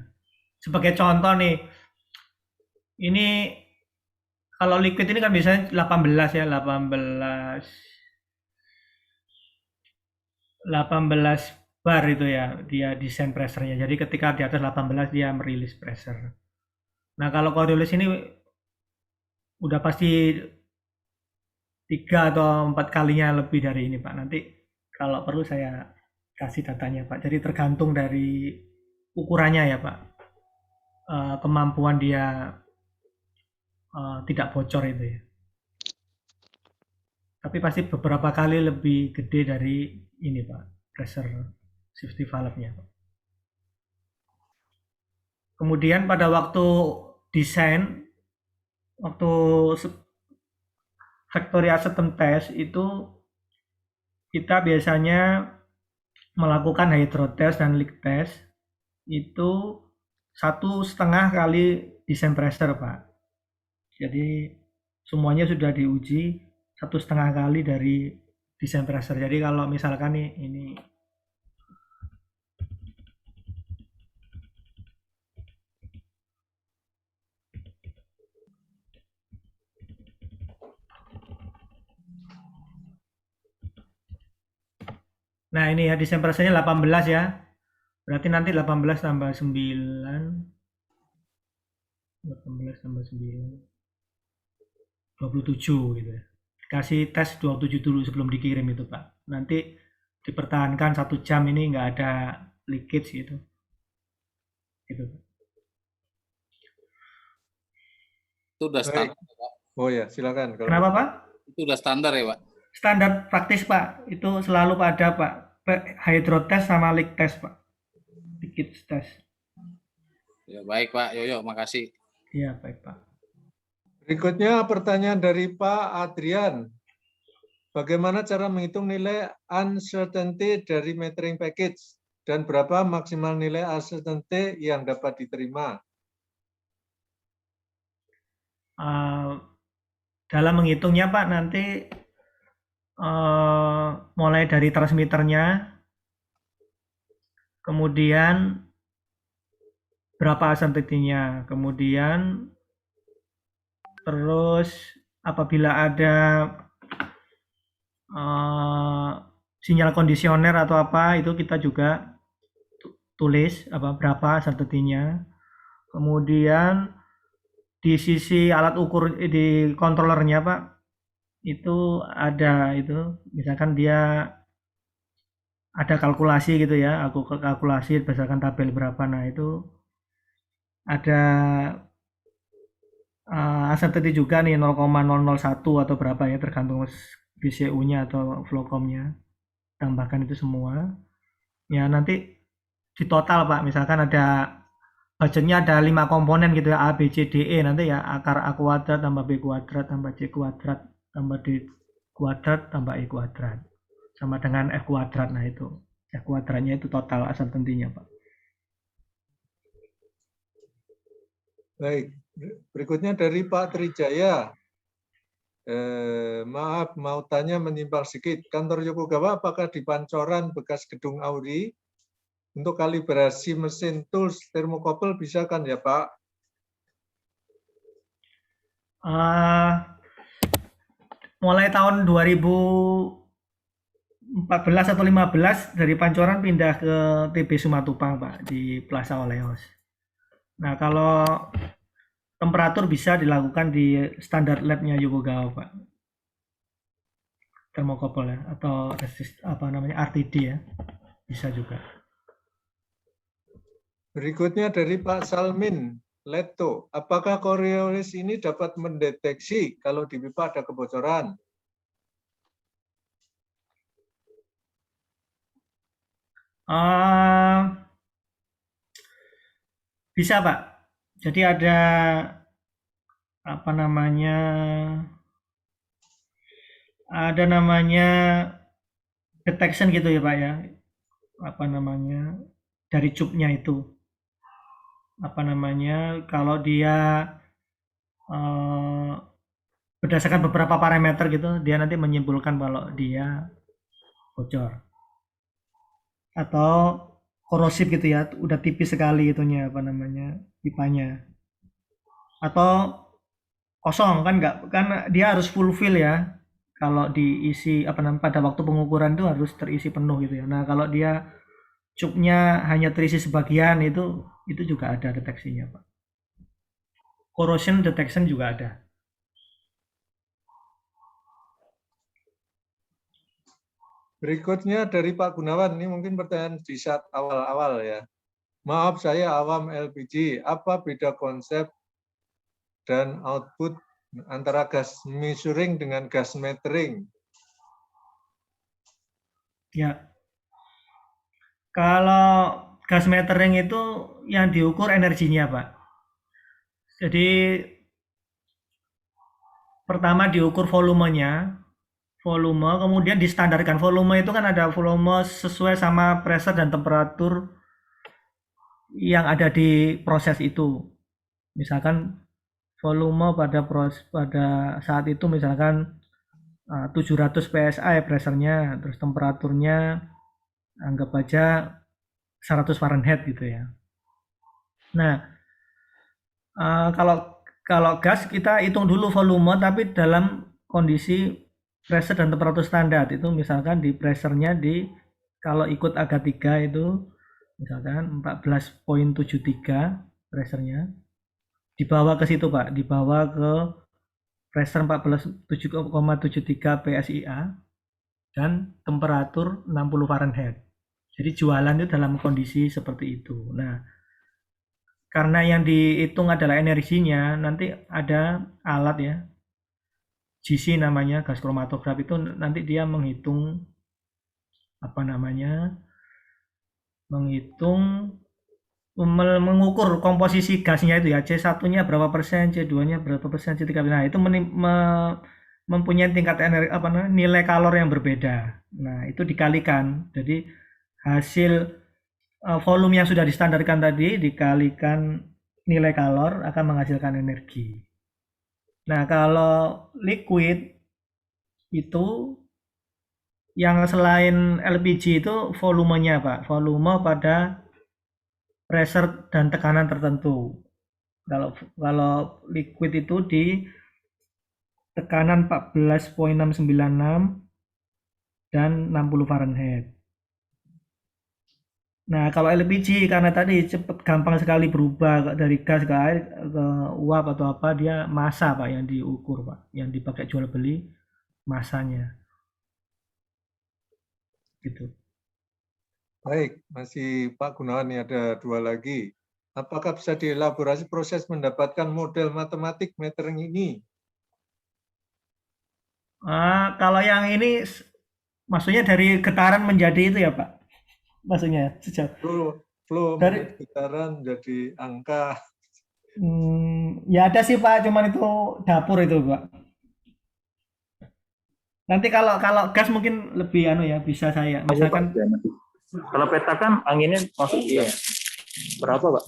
Sebagai contoh nih, ini kalau liquid ini kan biasanya 18 ya, 18 bar itu ya, dia desain pressure-nya. Jadi ketika di atas 18 dia merilis pressure. Nah kalau Coriolis ini udah pasti 3 atau 4 kalinya lebih dari ini Pak. Nanti kalau perlu saya kasih datanya Pak. Jadi tergantung dari ukurannya ya Pak. Kemampuan dia tidak bocor itu ya. Tapi pasti beberapa kali lebih gede dari ini Pak, pressure safety valve-nya Pak. Kemudian pada waktu desain, waktu factory acceptance test itu kita biasanya melakukan hydro test dan leak test itu 1,5 kali desain pressure Pak. Jadi semuanya sudah diuji 1,5 kali dari desain pressure. Jadi kalau misalkan nih ini nah ini ya desain pressure-nya 18 ya. Berarti nanti 18 tambah 9 18 tambah 9 27 gitu ya. Kasih tes 27 dulu sebelum dikirim itu Pak. Nanti dipertahankan 1 jam ini nggak ada leakage gitu. Gitu. Itu udah Baik. standar Pak. Oh ya, silakan. Kenapa Pak? Itu udah standar ya Pak. Standar praktis Pak. Itu selalu ada Pak. Hydro test sama leak test Pak. Leakage test. Ya baik Pak Yoyo, makasih. Iya baik Pak. Berikutnya pertanyaan dari Pak Adrian. Bagaimana cara menghitung nilai uncertainty dari metering package dan berapa maksimal nilai uncertainty yang dapat diterima? Dalam menghitungnya Pak nanti mulai dari transmitternya, kemudian berapa uncertainty-nya, kemudian terus apabila ada sinyal kondisioner atau apa itu kita juga tulis berapa uncertainty-nya. Kemudian di sisi alat ukur di controllernya Pak itu ada itu misalkan dia ada kalkulasi gitu ya, aku kalkulasi berdasarkan tabel berapa. Nah itu ada uncertainty juga nih 0,001 atau berapa ya tergantung BCU-nya atau Flowcom-nya. Tambahkan itu semua. Ya nanti di total Pak, misalkan ada budgetnya ada 5 komponen gitu ya, A, B, C, D, E, nanti ya akar A kuadrat tambah B kuadrat tambah C kuadrat tambah D kuadrat tambah E kuadrat sama dengan F kuadrat. Nah itu F kuadratnya itu total uncertainty-nya Pak. Baik, berikutnya dari Pak Trijaya. Maaf, mau tanya menyimpang sedikit. Kantor Yokogawa apakah di Pancoran bekas gedung Audi? Untuk kalibrasi mesin tools thermocouple bisa kan ya Pak? Mulai tahun 2014 atau 15 dari Pancoran pindah ke TB Sumatupang Pak di Plaza Oleos. Nah kalau temperatur bisa dilakukan di standar lab-nya Yokogawa Pak, thermocouple ya, atau RTD ya, bisa juga. Berikutnya dari Pak Salmin Leto, apakah Coriolis ini dapat mendeteksi kalau di pipa ada kebocoran? Bisa Pak. Jadi ada apa namanya, ada namanya detection gitu ya Pak ya, apa namanya, dari cupnya itu, apa namanya, kalau dia eh, berdasarkan beberapa parameter gitu, dia nanti menyimpulkan kalau dia bocor atau korosif gitu ya, udah tipis sekali itunya apa namanya pipanya, atau kosong kan nggak, kan dia harus full fill ya, kalau diisi apa namanya pada waktu pengukuran itu harus terisi penuh gitu ya. Nah kalau dia cupnya hanya terisi sebagian itu juga ada deteksinya Pak. Corrosion detection juga ada. Berikutnya dari Pak Gunawan, ini mungkin pertanyaan di saat awal-awal ya. Maaf saya awam LPG, apa beda konsep dan output antara gas measuring dengan gas metering? Ya, kalau gas metering itu yang diukur energinya Pak. Jadi pertama diukur volumenya, volume, kemudian distandarkan. Volume itu kan ada volume sesuai sama pressure dan temperatur yang ada di proses itu. Misalkan volume pada saat itu misalkan 700 psi pressure-nya, terus temperaturnya anggap aja 100 Fahrenheit gitu ya. Nah, kalau gas kita hitung dulu volume tapi dalam kondisi pressure dan temperatur standar. Itu misalkan di pressure-nya kalau ikut AGA3 itu misalkan 14,73 pressure-nya, dibawa ke situ Pak, dibawa ke pressure 14,73 PSIA dan temperatur 60 Fahrenheit. Jadi jualan itu dalam kondisi seperti itu. Nah, karena yang dihitung adalah energinya, nanti ada alat ya, GC namanya, gas kromatograf itu nanti dia menghitung apa namanya, mengukur komposisi gasnya itu ya, C1-nya berapa persen, C2-nya berapa persen, C3. Nah, itu mempunyai tingkat energi apa namanya, nilai kalor yang berbeda. Nah, itu dikalikan. Jadi hasil volume yang sudah distandarkan tadi dikalikan nilai kalor akan menghasilkan energi. Nah, kalau liquid itu yang selain LPG itu volumenya Pak, volume pada pressure dan tekanan tertentu. Kalau liquid itu di tekanan 14,696 dan 60 Fahrenheit. Nah, kalau LPG karena tadi gampang sekali berubah dari gas ke air ke uap atau apa, dia massa Pak yang diukur Pak, yang dipakai jual beli massanya. Gitu. Baik, masih Pak Gunawan, ini ada dua lagi. Apakah bisa dielaborasi proses mendapatkan model matematik metering ini? Kalau yang ini maksudnya dari getaran menjadi itu ya Pak? Maksudnya sejauh Flow dari getaran jadi angka. ya ada sih Pak, cuman itu dapur itu Pak. Nanti kalau gas mungkin lebih ya, bisa saya. Misalkan kalau peta kan anginnya masuk ya. Berapa Pak?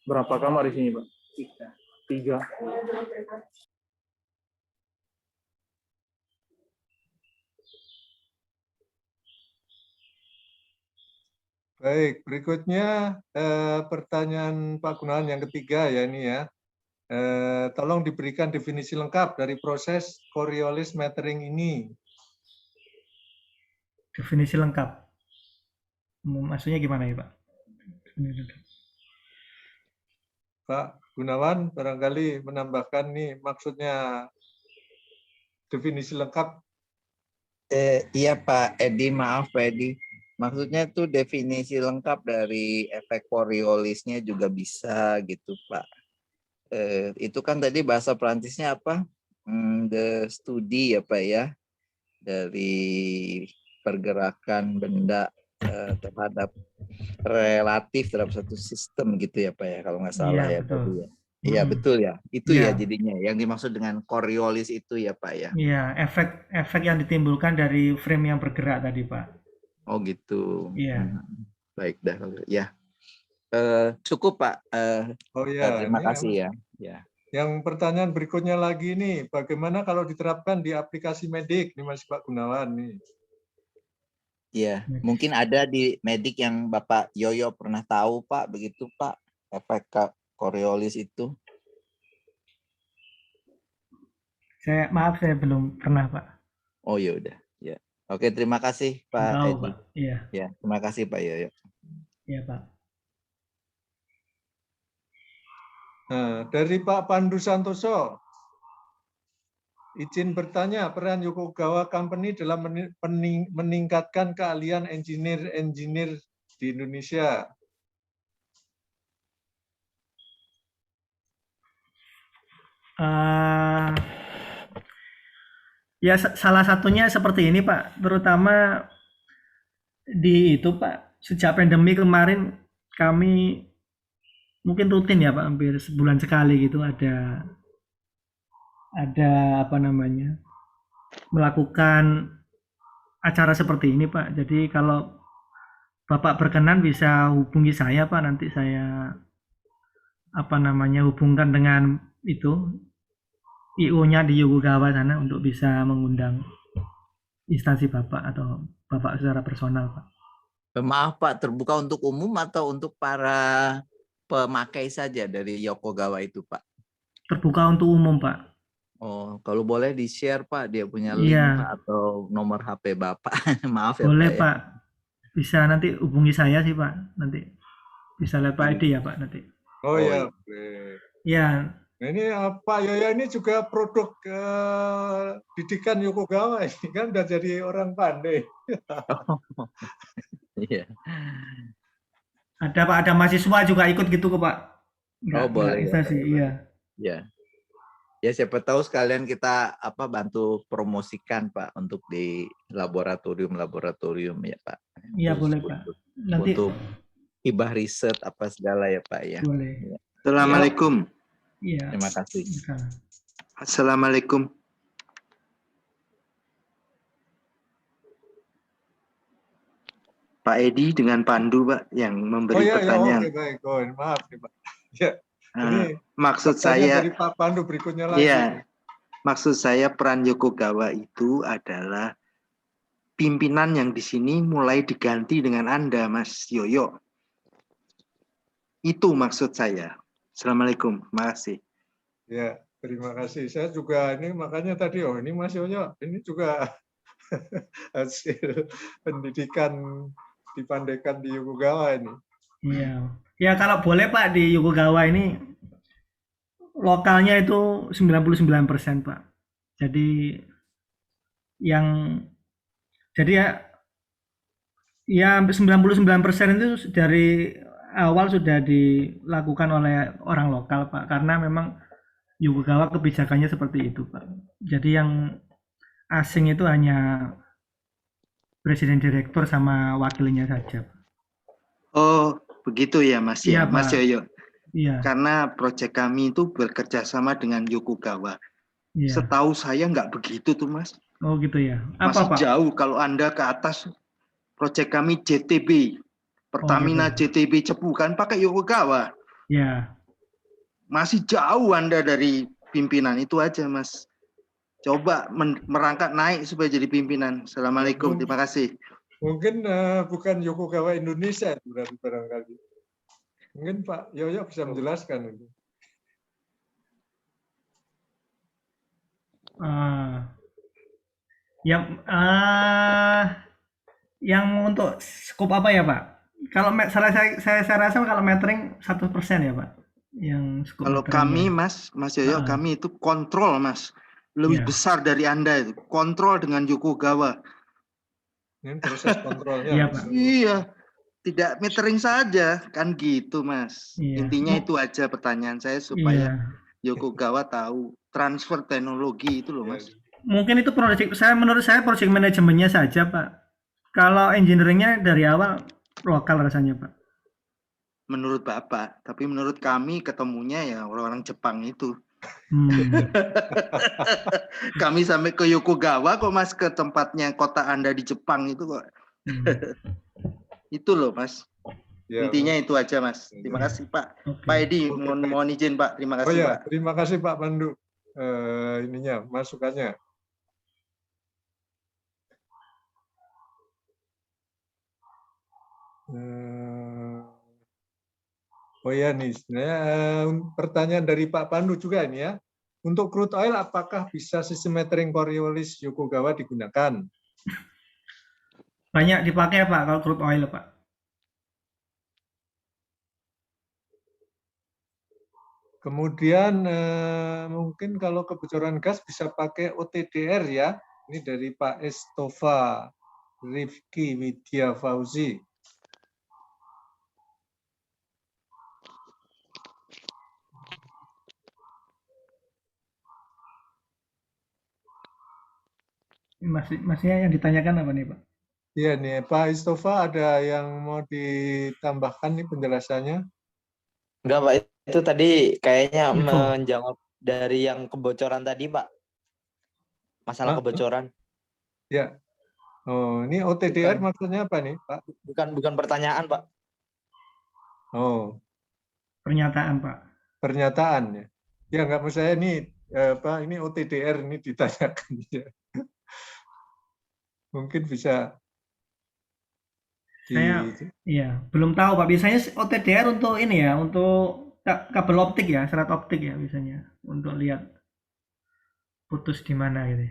Berapa kamar di sini Pak? 3. Baik, berikutnya pertanyaan Pak Gunawan yang ketiga ya ini ya. Tolong diberikan definisi lengkap dari proses Coriolis metering ini. definisi lengkap. Maksudnya gimana ya Pak? Pak Gunawan barangkali menambahkan nih maksudnya definisi lengkap. Iya Pak Edi, maaf Pak Edi. Maksudnya tuh definisi lengkap dari efek Coriolisnya juga bisa gitu Pak. Itu kan tadi bahasa Perancisnya apa? The study ya Pak ya. Dari pergerakan benda terhadap relatif dalam satu sistem gitu ya Pak ya, kalau nggak salah Iya, ya betul. tadi ya. Iya Mm-mm. betul ya. Itu ya Iya. jadinya yang dimaksud dengan Coriolis itu ya Pak ya. Iya, efek yang ditimbulkan dari frame yang bergerak tadi, Pak. Oh gitu. Iya. Baik dah. Ya. Cukup Pak. Oh ya, Terima ini kasih ya. Ya. yang pertanyaan berikutnya lagi nih, bagaimana kalau diterapkan di aplikasi medik nih Mas Pak Gunawan nih? Iya, mungkin ada di medik yang Bapak Yoyo pernah tahu Pak, begitu Pak, efek Coriolis itu. Maaf, saya belum pernah, Pak. Oh ya udah, ya. Oke, terima kasih Pak Tahu, Edi. Pak. Iya, Ya, terima kasih Pak Yoyo. iya, Pak. Nah, dari Pak Pandu Santoso, izin bertanya, peran Yokogawa Company dalam meningkatkan keahlian engineer di Indonesia. Ya, salah satunya seperti ini, Pak. Terutama di itu, Pak. Sejak pandemi kemarin, kami mungkin rutin ya, Pak. Hampir sebulan sekali gitu ada apa namanya, melakukan acara seperti ini, Pak. Jadi kalau Bapak berkenan bisa hubungi saya, Pak. Nanti saya apa namanya hubungkan dengan itu IO-nya di Yokogawa sana untuk bisa mengundang instansi Bapak atau Bapak secara personal, Pak. Maaf Pak, terbuka untuk umum atau untuk para pemakai saja dari Yokogawa itu Pak? Terbuka untuk umum, Pak. Oh, kalau boleh di-share Pak, dia punya link Iya. Pak, atau nomor HP Bapak. Maaf ya Boleh, Pak. Pak. Bisa nanti hubungi saya sih, Pak. Nanti bisa lihat Pak Edi ya, Pak, nanti. Oh ya, Iya. nah, ini Pak Yoyo ini juga produk didikan Yokogawa ini kan udah jadi orang pandai. Iya. Ada Pak, ada mahasiswa juga ikut gitu kok, Pak. Oh, boleh. Instansi, iya. Ya. Ya siapa tahu sekalian kita bantu promosikan Pak untuk di laboratorium ya Pak. Iya boleh Pak. Nanti untuk hibah riset apa segala ya Pak ya. Boleh. Ya. Assalamualaikum. Iya. Terima kasih. Assalamualaikum. Pak Edi dengan Pandu Pak yang memberi pertanyaan. Oke, baik. Oh, maaf nih Pak. Ya. Ini maksud saya dari Pak Pandu berikutnya lagi. Iya. Maksud saya peran Yokogawa itu adalah pimpinan yang di sini mulai diganti dengan Anda, Mas Yoyo. Itu maksud saya. Assalamualaikum. Terima kasih. Ya, terima kasih. Saya juga ini makanya tadi ini Mas Yoyo ini juga hasil pendidikan dipandaikan di Yokogawa ini. Iya. Ya kalau boleh Pak, di Yokogawa ini lokalnya itu 99%, Pak. Jadi ya 99% itu dari awal sudah dilakukan oleh orang lokal, Pak. Karena memang Yokogawa kebijakannya seperti itu, Pak. Jadi yang asing itu hanya presiden direktur sama wakilnya saja, Pak. Oh, begitu ya Mas ya, Mas Yoyo. Iya. Karena proyek kami itu bekerja sama dengan Yokogawa. Iya. Setahu saya nggak begitu tuh Mas. Oh gitu ya. Masih Apa Pak? jauh kalau Anda ke atas. Proyek kami JTB, Pertamina gitu. JTB Cepu kan pakai Yokogawa. Ya. Masih jauh Anda dari pimpinan itu aja Mas. Coba merangkak naik supaya jadi pimpinan. Assalamualaikum, terima kasih. Mungkin bukan Yokogawa Indonesia berarti barangkali. Mungkin Pak Yoyo bisa menjelaskan itu. Yang untuk skop apa ya Pak? Kalau saya rasa kalau metering 1% ya Pak. Yang skop kalau kami Mas Yoyo, kami itu kontrol Mas. Lebih besar dari Anda itu. Kontrol dengan Yokogawa. Ini proses kontrolnya. Iya, Pak. Iya. Tidak metering saja, kan gitu Mas. Iya. Intinya itu aja pertanyaan saya supaya Yokogawa tahu transfer teknologi itu loh Mas. Mungkin itu menurut saya project manajemennya saja Pak. Kalau engineeringnya dari awal lokal rasanya Pak. menurut Bapak, tapi menurut kami ketemunya ya orang-orang Jepang itu. Kami sampai ke Yokogawa kok Mas, ke tempatnya kota Anda di Jepang itu kok. Itu loh Mas. Ya, Intinya itu aja Mas. Terima kasih Pak. Pak Edi, mohon izin Pak. Terima oh kasih ya, Pak. terima kasih Pak Pandu. Ininya masukannya. Oh ya nih, sebenarnya pertanyaan dari Pak Pandu juga ini ya. Untuk crude oil, apakah bisa sistem metering Coriolis Yokogawa digunakan? Banyak dipakai Pak kalau crude oil Pak. Kemudian mungkin kalau kebocoran gas bisa pakai OTDR ya. Ini dari Pak Estova Rifki Widya Fauzi. Maksudnya yang ditanyakan apa nih Pak? Iya nih, Pak Istova ada yang mau ditambahkan nih penjelasannya? Enggak, Pak. Itu tadi kayaknya menjawab dari yang kebocoran tadi, Pak. Masalah kebocoran. Ya. Oh, ini OTDR maksudnya apa nih, Pak? Bukan pertanyaan, Pak. Oh. Pernyataan, Pak. Pernyataan ya. Ya, nggak mau saya ini Pak, ini OTDR ini ditanyakan ya. Mungkin bisa saya belum tahu Pak. Biasanya OTDR untuk ini ya, untuk kabel optik ya, serat optik ya biasanya, untuk lihat putus di mana gitu.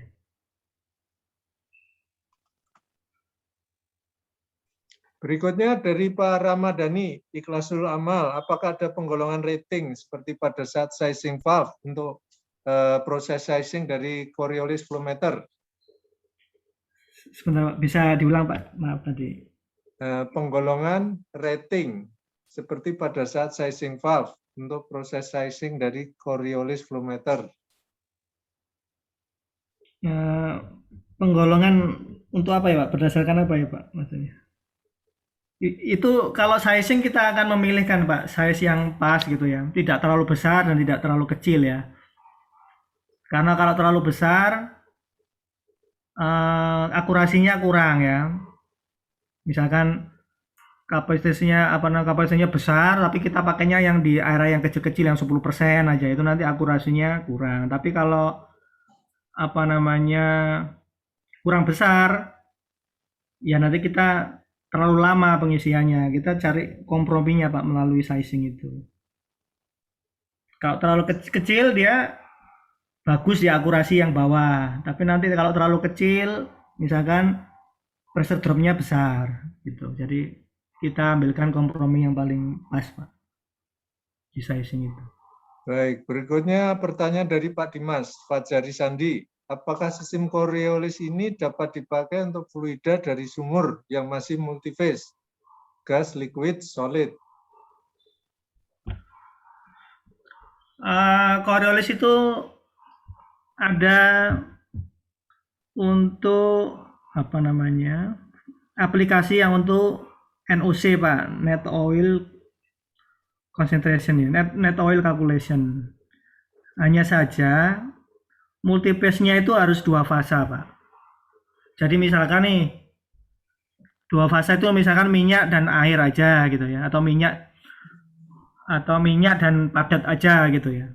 Berikutnya dari Pak Ramadhani, Ikhlasul Amal, apakah ada penggolongan rating seperti pada saat sizing valve untuk proses sizing dari Coriolis flow meter? Sebentar, bisa diulang Pak, maaf tadi. Penggolongan rating seperti pada saat sizing valve untuk proses sizing dari Coriolis flow meter. Penggolongan untuk apa ya Pak? Berdasarkan apa ya Pak maksudnya? Itu kalau sizing kita akan memilihkan Pak, size yang pas gitu ya, tidak terlalu besar dan tidak terlalu kecil ya. Karena kalau terlalu besar akurasinya kurang ya. Misalkan kapasitasnya besar tapi kita pakainya yang di area yang kecil-kecil yang 10% aja, itu nanti akurasinya kurang. Tapi kalau kurang besar ya nanti kita terlalu lama pengisiannya. Kita cari komprominya Pak melalui sizing itu. Kalau terlalu kecil dia bagus di akurasi yang bawah, tapi nanti kalau terlalu kecil misalkan pressure drop-nya besar gitu. Jadi kita ambilkan kompromi yang paling pas Pak di sizing itu. Baik, berikutnya pertanyaan dari Pak Dimas Fajari Sandi. Apakah sistem Coriolis ini dapat dipakai untuk fluida dari sumur yang masih multiphase, gas, liquid, solid? Coriolis itu ada untuk aplikasi yang untuk NOC Pak, net oil concentration ya, net oil calculation. Hanya saja multiphase-nya itu harus 2 fasa Pak. Jadi misalkan nih 2 fasa itu misalkan minyak dan air aja gitu ya, atau minyak dan padat aja gitu ya.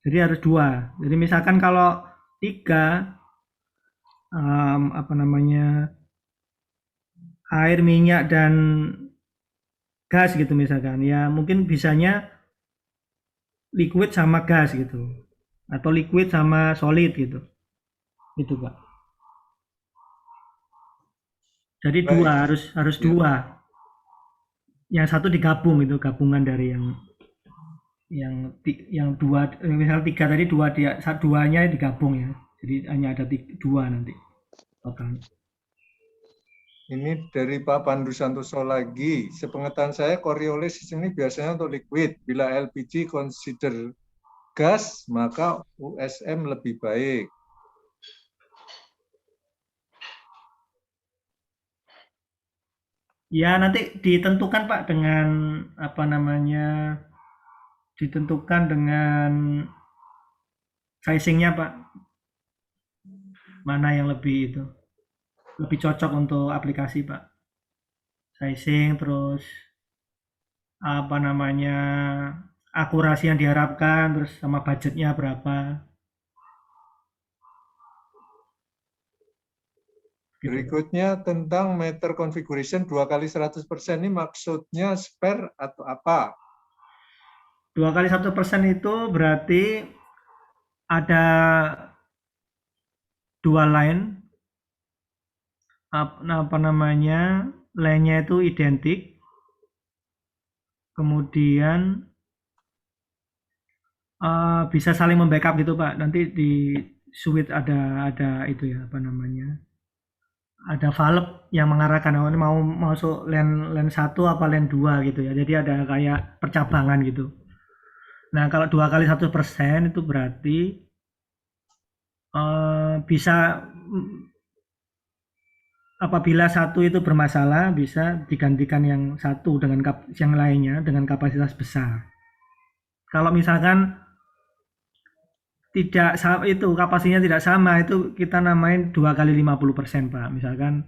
Jadi harus 2. Jadi misalkan kalau 3 air, minyak dan gas gitu misalkan, ya mungkin bisanya liquid sama gas gitu, atau liquid sama solid gitu, itu Pak. Jadi 2 harus 2. Yang satu digabung, itu gabungan dari yang 2, misal 3 tadi 2-nya digabung ya. Jadi hanya ada 2 nanti total. Ini dari Pak Pandu Santoso lagi. Sepengetahuan saya Coriolis ini biasanya untuk liquid. Bila LPG consider gas, maka USM lebih baik. Ya nanti ditentukan Pak dengan apa namanya, ditentukan dengan sizingnya Pak, mana yang lebih cocok untuk aplikasi Pak. Sizing terus apa namanya, akurasi yang diharapkan, terus sama budgetnya berapa. Gitu. Berikutnya tentang meter configuration 2 kali 100% ini maksudnya spare atau apa? 2 kali 1% itu berarti ada 2 line, apa namanya, line-nya itu identik, kemudian bisa saling membackup gitu Pak. Nanti di switch ada itu ya, apa namanya, ada valve yang mengarahkan ini mau masuk lane 1 apa lane 2 gitu ya. Jadi ada kayak percabangan gitu. Nah, kalau 2 kali 1% itu berarti bisa apabila satu itu bermasalah bisa digantikan yang satu dengan yang lainnya dengan kapasitas besar. Kalau misalkan tidak itu kapasitasnya tidak sama, itu kita namain 2 kali 50% Pak. Misalkan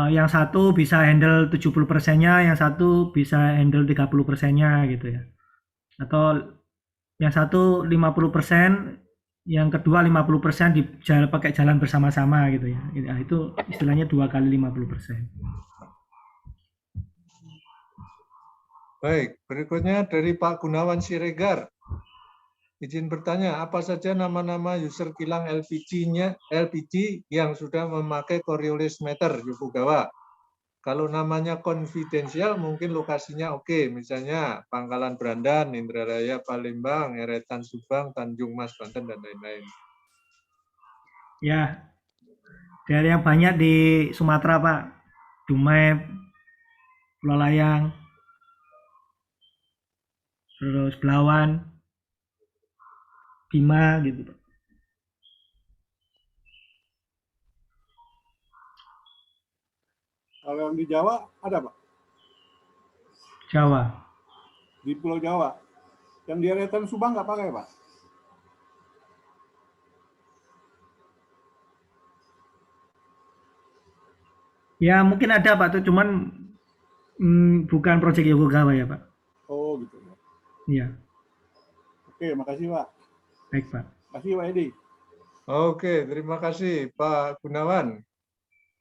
yang satu bisa handle 70%-nya, yang satu bisa handle 30%-nya gitu ya. Atau yang satu 50%, yang kedua 50% pakai jalan bersama-sama gitu ya. Nah, itu istilahnya 2 kali 50%. Baik, berikutnya dari Pak Gunawan Siregar. Izin bertanya, apa saja nama-nama user kilang LPG yang sudah memakai Coriolis meter Yokogawa? Kalau namanya konfidensial, mungkin lokasinya oke. Misalnya Pangkalan Brandan, Indraraya, Palembang, Eretan, Subang, Tanjung Mas, Banten, dan lain-lain. Ya, dari yang banyak di Sumatera Pak, Dumai, Pulau Layang, terus Belawan, Bima gitu Pak. Kalau yang di Jawa ada Pak? Jawa. Di Pulau Jawa. Yang di Eretan Subang nggak pakai Pak? Ya mungkin ada Pak, tuh cuman bukan proyek Yokogawa ya Pak. Oh gitu ya. Iya. Oke, makasih Pak. Baik Pak. Makasih Pak Edi. Oke, terima kasih Pak Gunawan.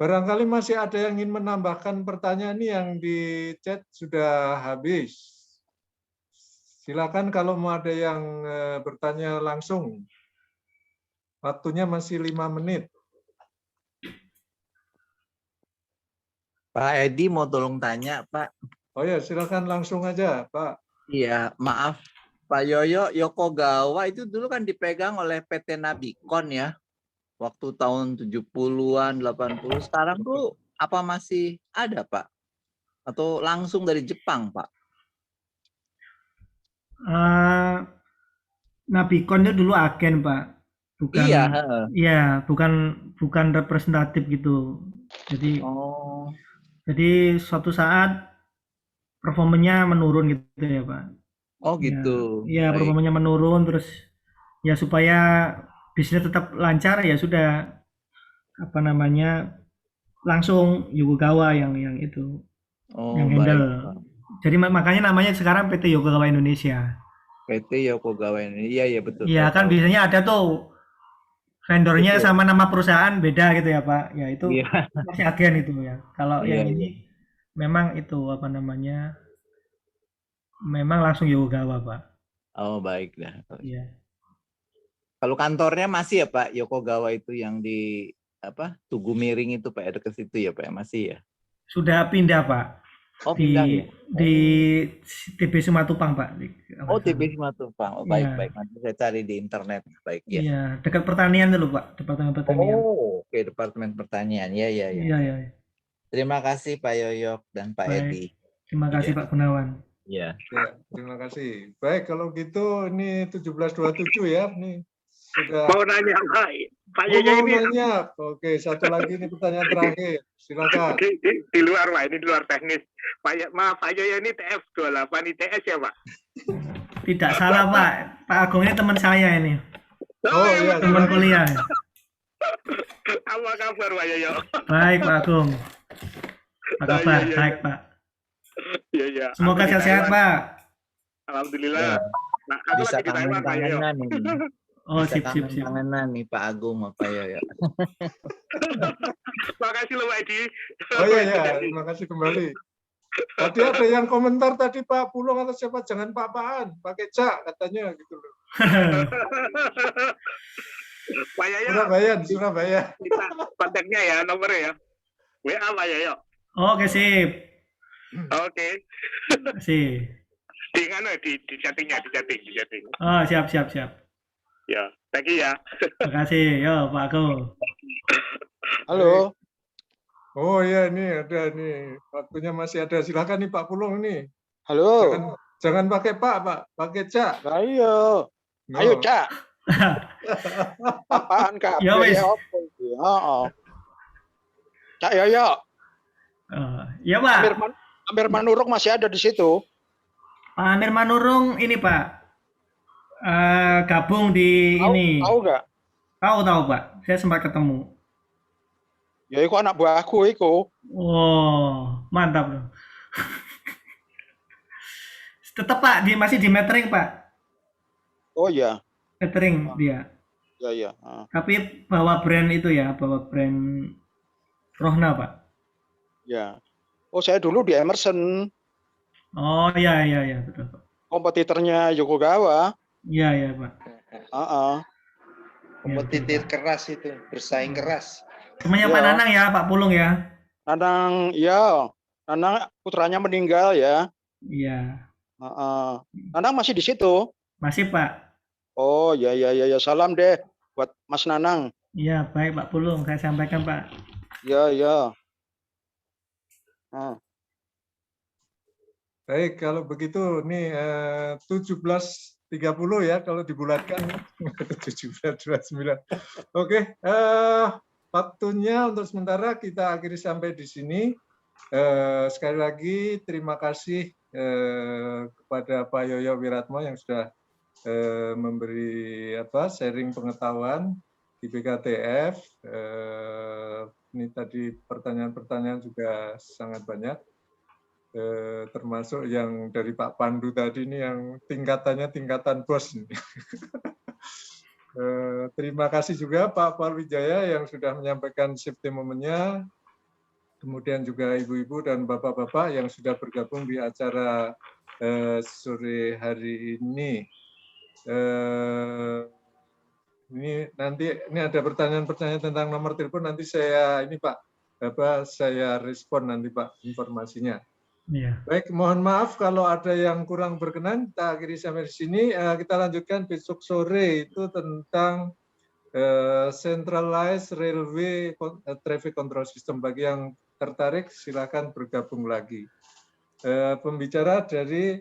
Barangkali masih ada yang ingin menambahkan pertanyaan ini, yang di chat sudah habis. Silakan kalau mau ada yang bertanya langsung. Waktunya masih 5 menit. Pak Edi mau tolong tanya, Pak. Oh ya, silakan langsung aja, Pak. Iya, maaf. Pak Yoyo, Yokogawa itu dulu kan dipegang oleh PT Nabicon ya. Waktu tahun 70-an, 80. Sekarang tuh apa masih ada, Pak? Atau langsung dari Jepang, Pak? Nabicon itu dulu agen Pak. Bukan, iya. Iya, bukan representatif gitu. Jadi suatu saat performanya menurun gitu ya Pak. Oh gitu. Iya, performanya menurun, terus ya supaya bisnis tetap lancar ya sudah apa namanya langsung Yokogawa yang itu yang handle. Baik. Jadi makanya namanya sekarang PT Yokogawa Indonesia. PT Yokogawa Indonesia, iya betul. Iya kan biasanya ada tuh vendornya betul. Sama nama perusahaan beda gitu ya Pak. Ya itu masih agen itu ya. Kalau yang ini memang itu apa namanya? Memang langsung Yokogawa Pak. Oh baik dah. Iya. Kalau kantornya masih ya Pak Yokogawa itu yang di apa Tugu Miring itu Pak, ada ke situ ya Pak, masih ya? Sudah pindah Pak. Oh pindah ya? Di TB Simatupang Pak. Oh TB Simatupang. Oh baik baik, nanti saya cari di internet. Baik ya. Iya, dekat pertanian dulu Pak, Departemen Pertanian. Oh oke, Departemen Pertanian. Iya. Iya. Terima kasih Pak Yoyok dan Pak Edi. Terima kasih Pak Gunawan. Ya, terima kasih. Baik, kalau gitu ini 17.27 ya. Ini sudah. Mau nanya Pak Oh, Yoyo mau ini nanya. Oke, satu lagi ini pertanyaan terakhir. Silakan. di luar Pak, ini di luar teknis. Maaf Pak Yoyo ini TF 28 ITS ya Pak? Tidak salah Pak. Pak Agung ini teman saya ini. Oh iya, Teman kuliah. Apa kabar Pak Yoyo? Baik Pak Agung. Apa kabar? Iya. Baik Pak. Iya. Semoga sehat-sehat Pak. Alhamdulillah. Nah, aku Bisa lagi di Taiwan Pak Yoyo. tangan-tanganan ini. Oh, Bisa sip. tangan-tanganan nih Pak Agung sama Pak Yoyo. Makasih loh Pak Edi. Oh iya, terima kasih kembali. Tadi ada yang komentar tadi Pak Pulung atau siapa, jangan Pak-Paan, pakai Cak katanya gitu loh. Pak Yoyo. Surabaya. Kita kontaknya ya, nomornya ya. WA Pak Yoyo. Oke, sip. Oke. Sip. Di chatting. Oh, siap. Ya, thank you ya. Terima kasih. Yo, Pak Agung. Halo. Oh iya, ini ada nih. Waktunya masih ada. Silakan nih Pak Pulung nih. Halo. Jangan pakai Pak, pakai Cak. Ayo. Ayo, Cak. Apaan Kak? Ya wis. Heeh. Cak Yoyo. Ya Pak. Amir Manurung masih ada di situ. Pak Amir Manurung ini Pak. Gabung di ini. Tahu nggak? Tahu Pak. Saya sempat ketemu. Ya itu anak buahku itu. Oh, mantap loh. Tetap Pak, masih di metering Pak. Oh iya. Metering dia. Ya. Tapi bawa brand itu ya, bawa brand Rohna Pak. Ya. Oh saya dulu di Emerson. Oh iya betul Pak. Kompetitornya Yokogawa. Iya Pak. Kompetitor keras itu, bersaing keras. Temannya Pak Nanang ya, Pak Pulung ya. Nanang putranya meninggal ya. Iya. Nanang masih di situ. Masih Pak. Oh ya. Salam deh buat Mas Nanang. Iya baik Pak Pulung, saya sampaikan Pak. Ya. Baik, kalau begitu nih 17.30 ya kalau dibulatkan 17.29. Oke, waktunya untuk sementara kita akhiri sampai di sini. Sekali lagi terima kasih kepada Pak Yoyo Wiratmo yang sudah memberi sharing pengetahuan di BKTF. Ini tadi pertanyaan-pertanyaan juga sangat banyak. Termasuk yang dari Pak Pandu tadi ini yang tingkatannya tingkatan bos. Terima kasih juga Pak Parwijaya yang sudah menyampaikan safety moment-nya. Kemudian juga ibu-ibu dan bapak-bapak yang sudah bergabung di acara sore hari ini. Ini ada pertanyaan-pertanyaan tentang nomor telepon, nanti saya saya respon nanti Pak informasinya. Iya. Baik, mohon maaf kalau ada yang kurang berkenan, kita akhiri sampai di sini. Kita lanjutkan besok sore itu tentang Centralized Railway Traffic Control System. Bagi yang tertarik, silakan bergabung lagi. Pembicara dari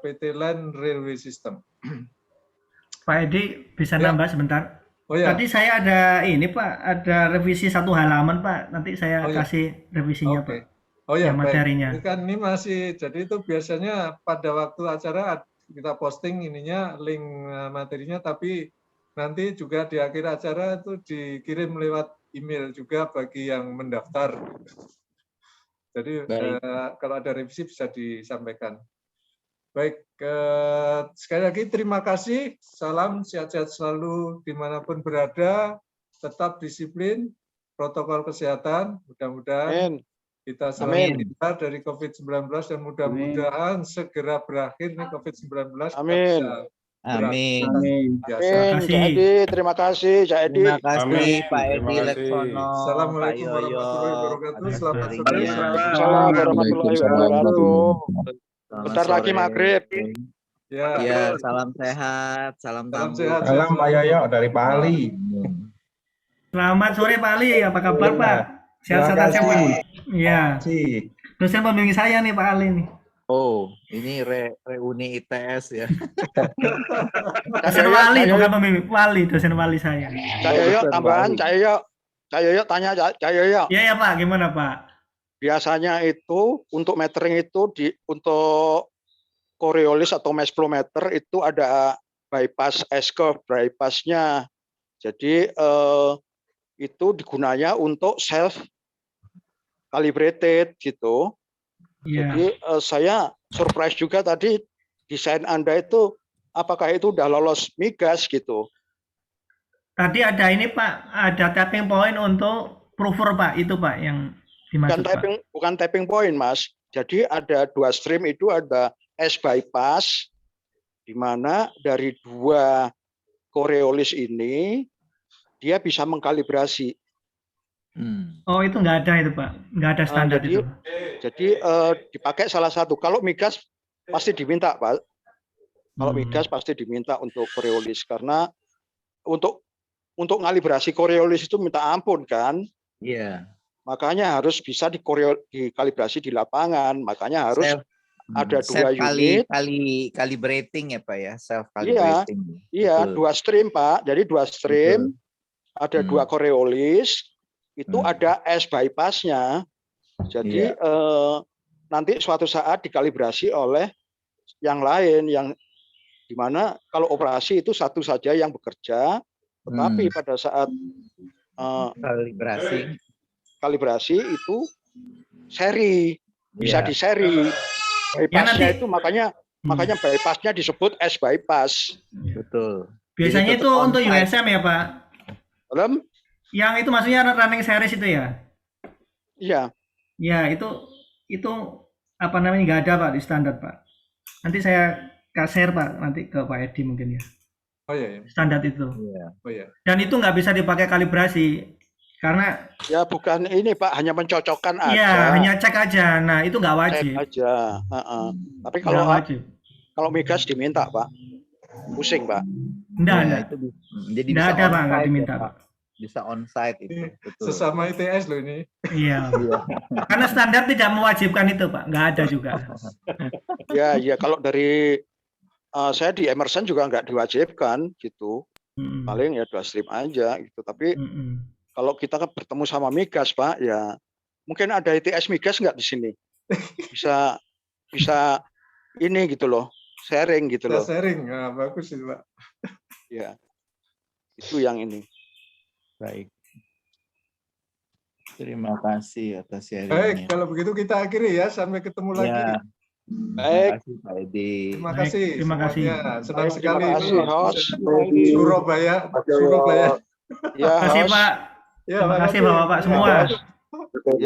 PT Land Railway System. Pak Edi bisa nambah sebentar. Oh ya. Tadi saya ada ini Pak, ada revisi 1 halaman Pak. Nanti saya kasih revisinya Pak. Oh ya, materinya. baik. Kan ini masih, jadi itu biasanya pada waktu acara kita posting ininya link materinya, tapi nanti juga di akhir acara itu dikirim lewat email juga bagi yang mendaftar. Jadi kalau ada revisi bisa disampaikan. Baik, sekali lagi terima kasih. Salam sehat-sehat selalu dimanapun berada. Tetap disiplin, protokol kesehatan. Mudah-mudahan kita selalu terhindar dari COVID-19 dan mudah-mudahan segera berakhir nih COVID-19. Amin. Cak Edi, terima kasih Cak Edi. Terima kasih Pak Edi Leksono. Assalamualaikum warahmatullahi wabarakatuh. Selamat sore. Assalamualaikum warahmatullahi wabarakatuh. Bentar lagi maghrib. Ya, salam sehat, salam sehat. Salam Pak Yoyo dari Pak Ali. Selamat sore Pak Ali, apa kabar Pak? Sehat-sehat Pak? Iya. Dosen pembimbing saya nih Pak Ali nih. Oh, ini reuni ITS ya. Dosen wali, bukan pembimbing wali, dosen wali saya. Cak Yoyo tambahan, Cak Yoyo tanya Cak Yoyo. Iya ya Pak, gimana Pak? Biasanya itu untuk metering itu untuk Coriolis atau mesh flow meter itu ada bypass S-curve bypassnya. Jadi itu digunanya untuk self calibrated gitu. Iya. Jadi saya surprise juga tadi desain Anda itu apakah itu udah lolos migas gitu. Tadi ada ini Pak, ada tapping point untuk prover Pak, itu Pak yang dimaksud Pak. Bukan tapping point Mas. Jadi ada 2 stream itu ada S bypass di mana dari 2 Coriolis ini dia bisa mengkalibrasi. Oh itu nggak ada itu Pak, nggak ada standar itu. Jadi dipakai salah satu. Kalau migas pasti diminta Pak. Kalau migas pasti diminta untuk Coriolis karena untuk ngalibrasi Coriolis itu minta ampun kan. Iya. Makanya harus bisa dikalibrasi di lapangan. Makanya harus ada 2 unit. Calibrating ya Pak ya, self calibrating. Iya, 2 stream Pak. Jadi 2 stream, ada 2 Coriolis. Itu ada S bypassnya. Jadi nanti suatu saat dikalibrasi oleh yang lain yang dimana kalau operasi itu satu saja yang bekerja, tetapi pada saat kalibrasi itu seri, bisa di seri. Bypassnya itu makanya bypassnya disebut S bypass. Betul. Biasanya itu untuk USM ya Pak? Belum? Yang itu maksudnya running series itu ya? Iya. Ya itu apa namanya nggak ada Pak di standar Pak. Nanti saya share Pak nanti ke Pak Edi mungkin ya. Oh iya. Standar itu. Oh iya. Dan itu nggak bisa dipakai kalibrasi karena ya bukan ini Pak, hanya mencocokkan aja. Iya, hanya cek aja. Nah itu nggak wajib. Cek aja. Tapi kalau migas diminta Pak, pusing Pak. Enggak. Jadi nggak ada Pak, nggak diminta Pak. Bisa onsite itu. Betul. Sesama ITS loh ini. Iya. Karena standar tidak mewajibkan itu Pak, nggak ada juga. Ya kalau dari saya di Emerson juga nggak diwajibkan gitu. Paling ya 2 stream aja gitu. Tapi kalau kita kan bertemu sama migas Pak, ya mungkin ada ITS migas nggak di sini? Bisa ini gitu loh, sharing gitu loh. Sharing, nah, bagus itu Pak. Ya, itu yang ini. Baik. Terima kasih atas sharingnya. Baik, kalau begitu kita akhiri ya, sampai ketemu lagi. Baik. Terima kasih Pak Edi. Terima kasih. Terima kasih. Senang sekali. Terima kasih, host. Surabaya. Ya, terima kasih Pak. Ya, terima kasih Bapak-bapak semua.